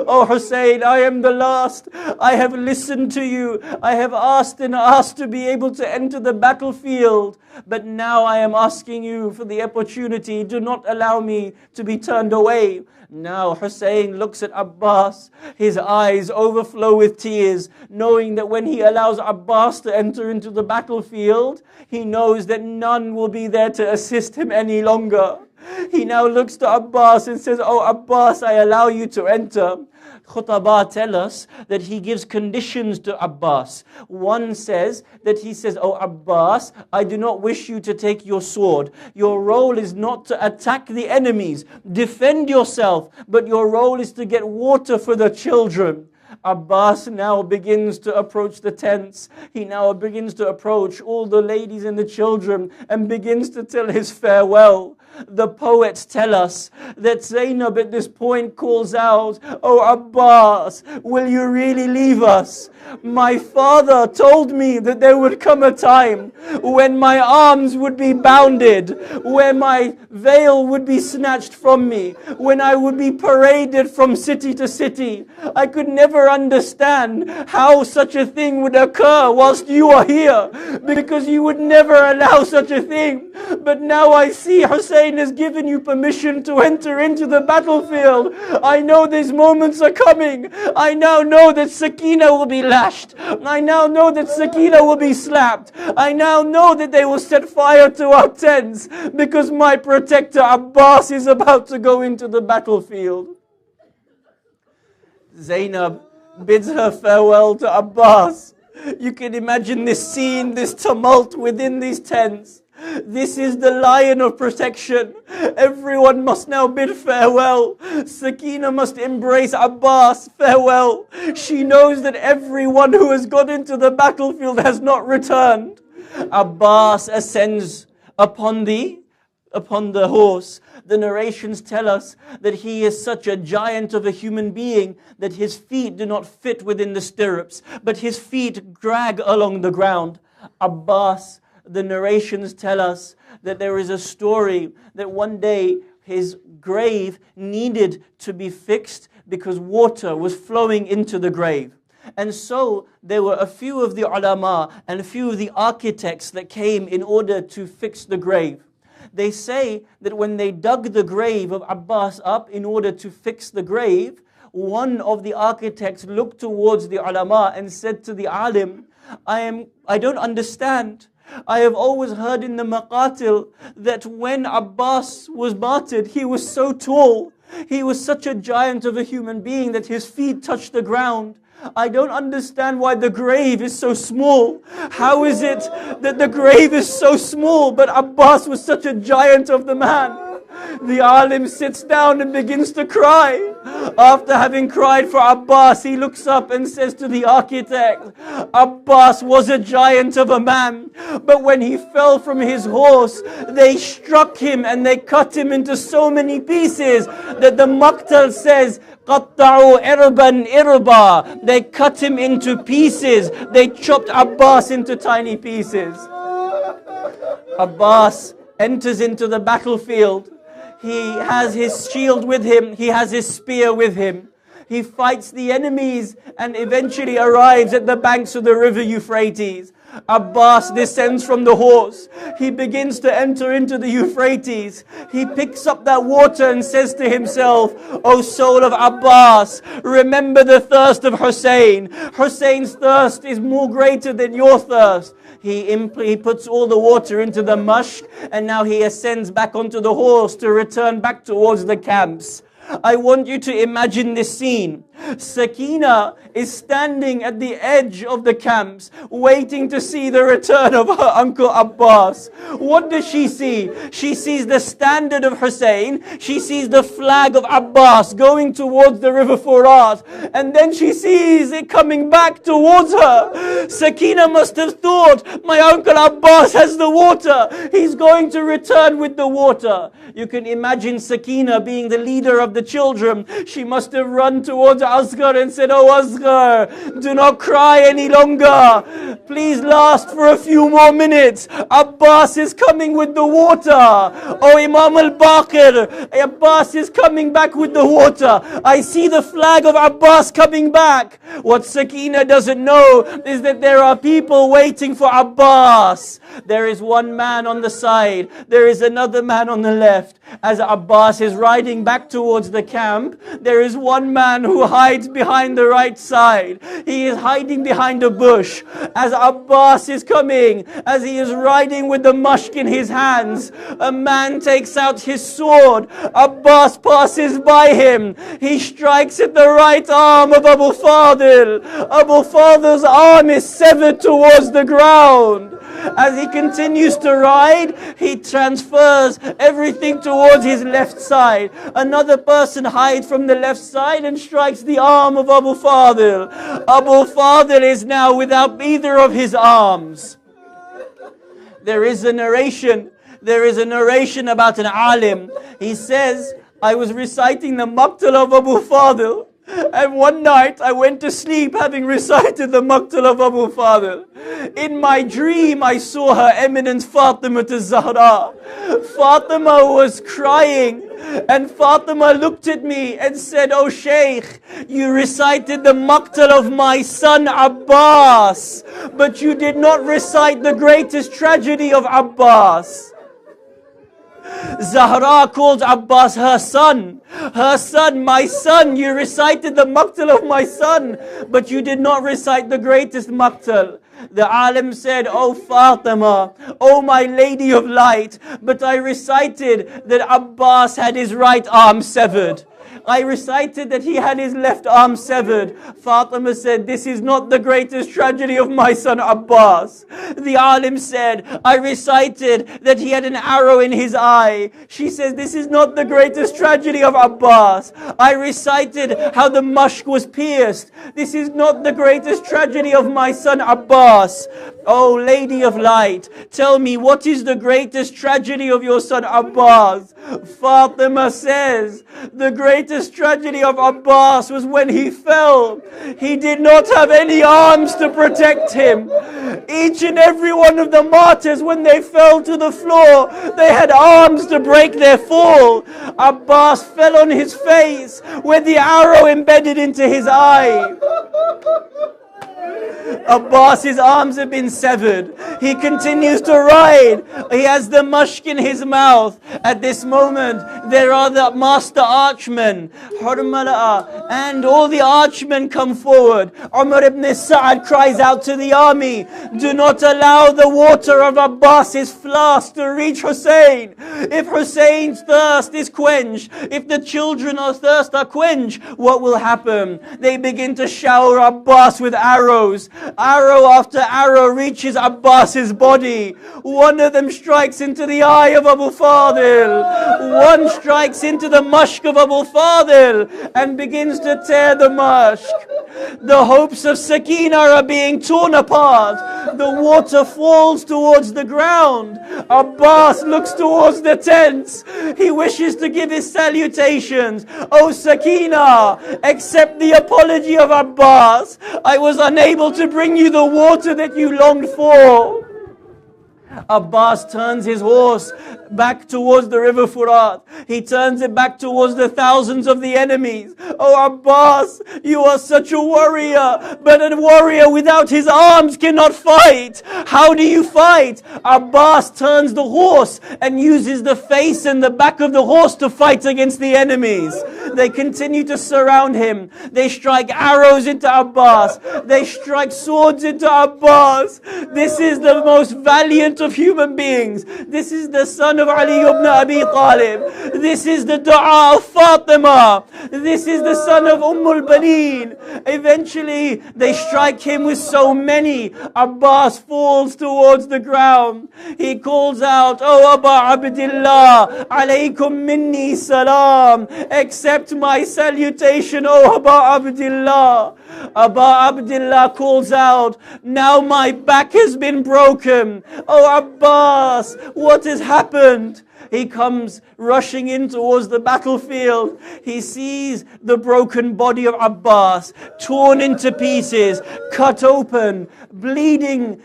"Oh Hussein, I am the last. I have listened to you. I have asked and asked to be able to enter the battlefield. But now I am asking you for the opportunity. Do not allow me to be turned away." Now Hussein looks at Abbas. His eyes overflow with tears, knowing that when he allows Abbas to enter into the battlefield, he knows that none will be there to assist him any longer. He now looks to Abbas and says, "Oh Abbas, I allow you to enter." Khutaba tell us that he gives conditions to Abbas. One says that he says, "Oh Abbas, I do not wish you to take your sword. Your role is not to attack the enemies. Defend yourself, but your role is to get water for the children." Abbas now begins to approach the tents. He now begins to approach all the ladies and the children and begins to tell his farewell. The poets tell us that Zainab at this point calls out, "Oh Abbas, will you really leave us? My father told me that there would come a time when my arms would be bounded, where my veil would be snatched from me, when I would be paraded from city to city. I could never understand how such a thing would occur whilst you are here, because you would never allow such a thing. But now I see Hussein has given you permission to enter into the battlefield. I know these moments are coming. I now know that Sakina will be lashed. I now know that Sakina will be slapped. I now know that they will set fire to our tents, because my protector Abbas is about to go into the battlefield." Zainab bids her farewell to Abbas. You can imagine this scene, this tumult within these tents. This is the lion of protection. Everyone must now bid farewell. Sakina must embrace Abbas. Farewell. She knows that everyone who has got into the battlefield has not returned. Abbas ascends upon the horse. The narrations tell us that he is such a giant of a human being that his feet do not fit within the stirrups, but his feet drag along the ground. Abbas, the narrations tell us that there is a story that one day his grave needed to be fixed because water was flowing into the grave. And so there were a few of the ulama and a few of the architects that came in order to fix the grave. They say that when they dug the grave of Abbas up in order to fix the grave, one of the architects looked towards the ulama and said to the alim, I don't understand. I have always heard in the maqatil that when Abbas was martyred, he was so tall. He was such a giant of a human being that his feet touched the ground. I don't understand why the grave is so small. How is it that the grave is so small, but Abbas was such a giant of the man? The alim sits down and begins to cry. After having cried for Abbas, he looks up and says to the architect, Abbas was a giant of a man, but when he fell from his horse, they struck him and they cut him into so many pieces that the Maqtal says, قَطَّعُوا إِرْبًا إِرْبًا. They cut him into pieces. They chopped Abbas into tiny pieces. Abbas enters into the battlefield. He has his shield with him. He has his spear with him. He fights the enemies and eventually arrives at the banks of the river Euphrates. Abbas descends from the horse. He begins to enter into the Euphrates. He picks up that water and says to himself, O soul of Abbas, remember the thirst of Hussein. Hussein's thirst is more greater than your thirst. He puts all the water into the mushk, and now he ascends back onto the horse to return back towards the camps. I want you to imagine this scene. Sakina is standing at the edge of the camps, waiting to see the return of her uncle Abbas. What does she see? She sees the standard of Hussein. She sees the flag of Abbas going towards the river Furat. And then she sees it coming back towards her. Sakina must have thought, my uncle Abbas has the water. He's going to return with the water. You can imagine Sakina being the leader of the children. She must have run towards Asghar and said, Oh Asghar, do not cry any longer. Please last for a few more minutes. Abbas is coming with the water. Oh Imam al-Baqir, Abbas is coming back with the water. I see the flag of Abbas coming back. What Sakina doesn't know is that there are people waiting for Abbas. There is one man on the side. There is another man on the left. As Abbas is riding back towards the camp, there is one man who hides behind the right side. He is hiding behind a bush. As Abbas is coming, as he is riding with the mushk in his hands, a man takes out his sword. Abbas passes by him. He strikes at the right arm of Abu Fadil. Abu Fadil's arm is severed towards the ground. As he continues to ride, he transfers everything towards his left side. Another person hides from the left side and strikes the arm of Abu Fadil. Abu Fadil is now without either of his arms. There is a narration about an alim. He says, I was reciting the Maqtal of Abu Fadil. And one night I went to sleep having recited the Maqtal of Abu Fadil. In my dream I saw Her Eminence Fatima az-Zahra. Fatima was crying, and Fatima looked at me and said, Oh Sheikh, you recited the Maqtal of my son Abbas, but you did not recite the greatest tragedy of Abbas. Zahra called Abbas her son. Her son, my son, you recited the Maqtal of my son, but you did not recite the greatest Maqtal. The alim said, Oh Fatima, oh my lady of light, but I recited that Abbas had his right arm severed. I recited that he had his left arm severed. Fatima said, this is not the greatest tragedy of my son Abbas. The alim said, I recited that he had an arrow in his eye. She says, this is not the greatest tragedy of Abbas. I recited how the mushk was pierced. This is not the greatest tragedy of my son Abbas. Oh lady of light, tell me, what is the greatest tragedy of your son Abbas? Fatima says, the greatest tragedy of Abbas was when he fell. He did not have any arms to protect him. Each and every one of the martyrs, when they fell to the floor, they had arms to break their fall. Abbas fell on his face with the arrow embedded into his eye. Abbas's arms have been severed. He continues to ride. He has the mushk in his mouth. At this moment, there are the master archmen, Hurmala, and all the archmen come forward. Umar ibn Sa'ad cries out to the army, do not allow the water of Abbas's flask to reach Hussein. If Hussein's thirst is quenched, if the children of thirst are quenched, what will happen? They begin to shower Abbas with arrows. Arrow after arrow reaches Abbas's body. One of them strikes into the eye of Abu Fadil. One strikes into the mushk of Abu Fadil and begins to tear the mushk. The hopes of Sakina are being torn apart. The water falls towards the ground. Abbas looks towards the tents. He wishes to give his salutations. Oh Sakina, accept the apology of Abbas. I was unable to bring you the water that you longed for. Abbas turns his horse back towards the river Furat. He turns it back towards the thousands of the enemies. Oh Abbas, you are such a warrior, but a warrior without his arms cannot fight. How do you fight? Abbas turns the horse and uses the face and the back of the horse to fight against the enemies. They continue to surround him. They strike arrows into Abbas. They strike swords into Abbas. This is the most valiant of human beings. This is the son of Ali ibn Abi Talib. This is the dua of Fatima. This is the son of Baneen. Eventually, they strike him with so many. Abbas falls towards the ground. He calls out, "Oh Aba Abdillah, alaykum minni salam. Accept my salutation, oh Aba Abdillah." Aba Abdillah calls out, "Now my back has been broken. Oh Abbas, what has happened?" He comes rushing in towards the battlefield. He sees the broken body of Abbas, torn into pieces, cut open, bleeding,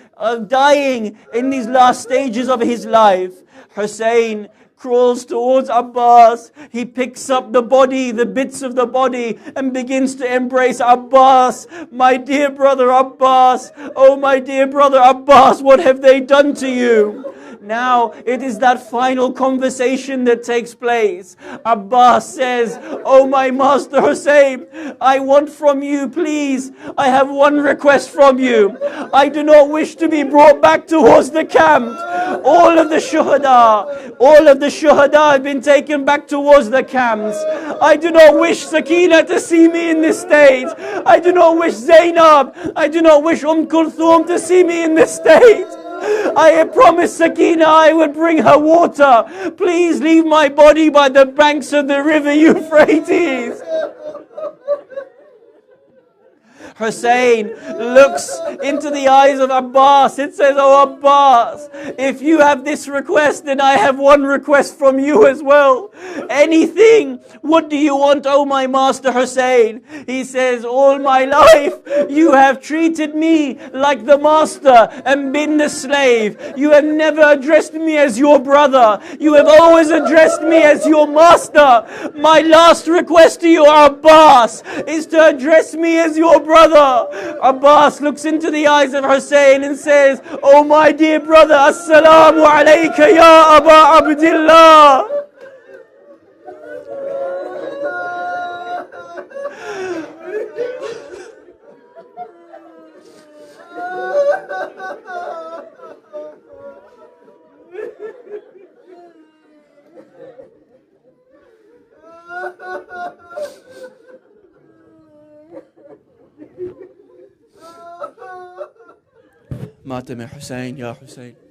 dying in these last stages of his life. Hussein crawls towards Abbas. He picks up the body, the bits of the body, and begins to embrace Abbas. "My dear brother Abbas, oh my dear brother Abbas, what have they done to you?" Now it is that final conversation that takes place. Abbas says, "Oh my master Hussein, I want from you, please, I have one request from you. I do not wish to be brought back towards the camp. All of the shuhada have been taken back towards the camps. I do not wish Sakina to see me in this state. I do not wish Zainab, I do not wish Kulthum to see me in this state. I had promised Sakina I would bring her water. Please leave my body by the banks of the river Euphrates." Hussein looks into the eyes of Abbas and says, "Oh Abbas, if you have this request, then I have one request from you as well. Anything, what do you want, oh my master Hussein?" He says, "All my life you have treated me like the master and been the slave. You have never addressed me as your brother. You have always addressed me as your master. My last request to you, Abbas, is to address me as your brother." Abbas looks into the eyes of Hussein and says, "Oh my dear brother, Assalamu alayka ya Aba Abdillah." مات من حسين يا حسين.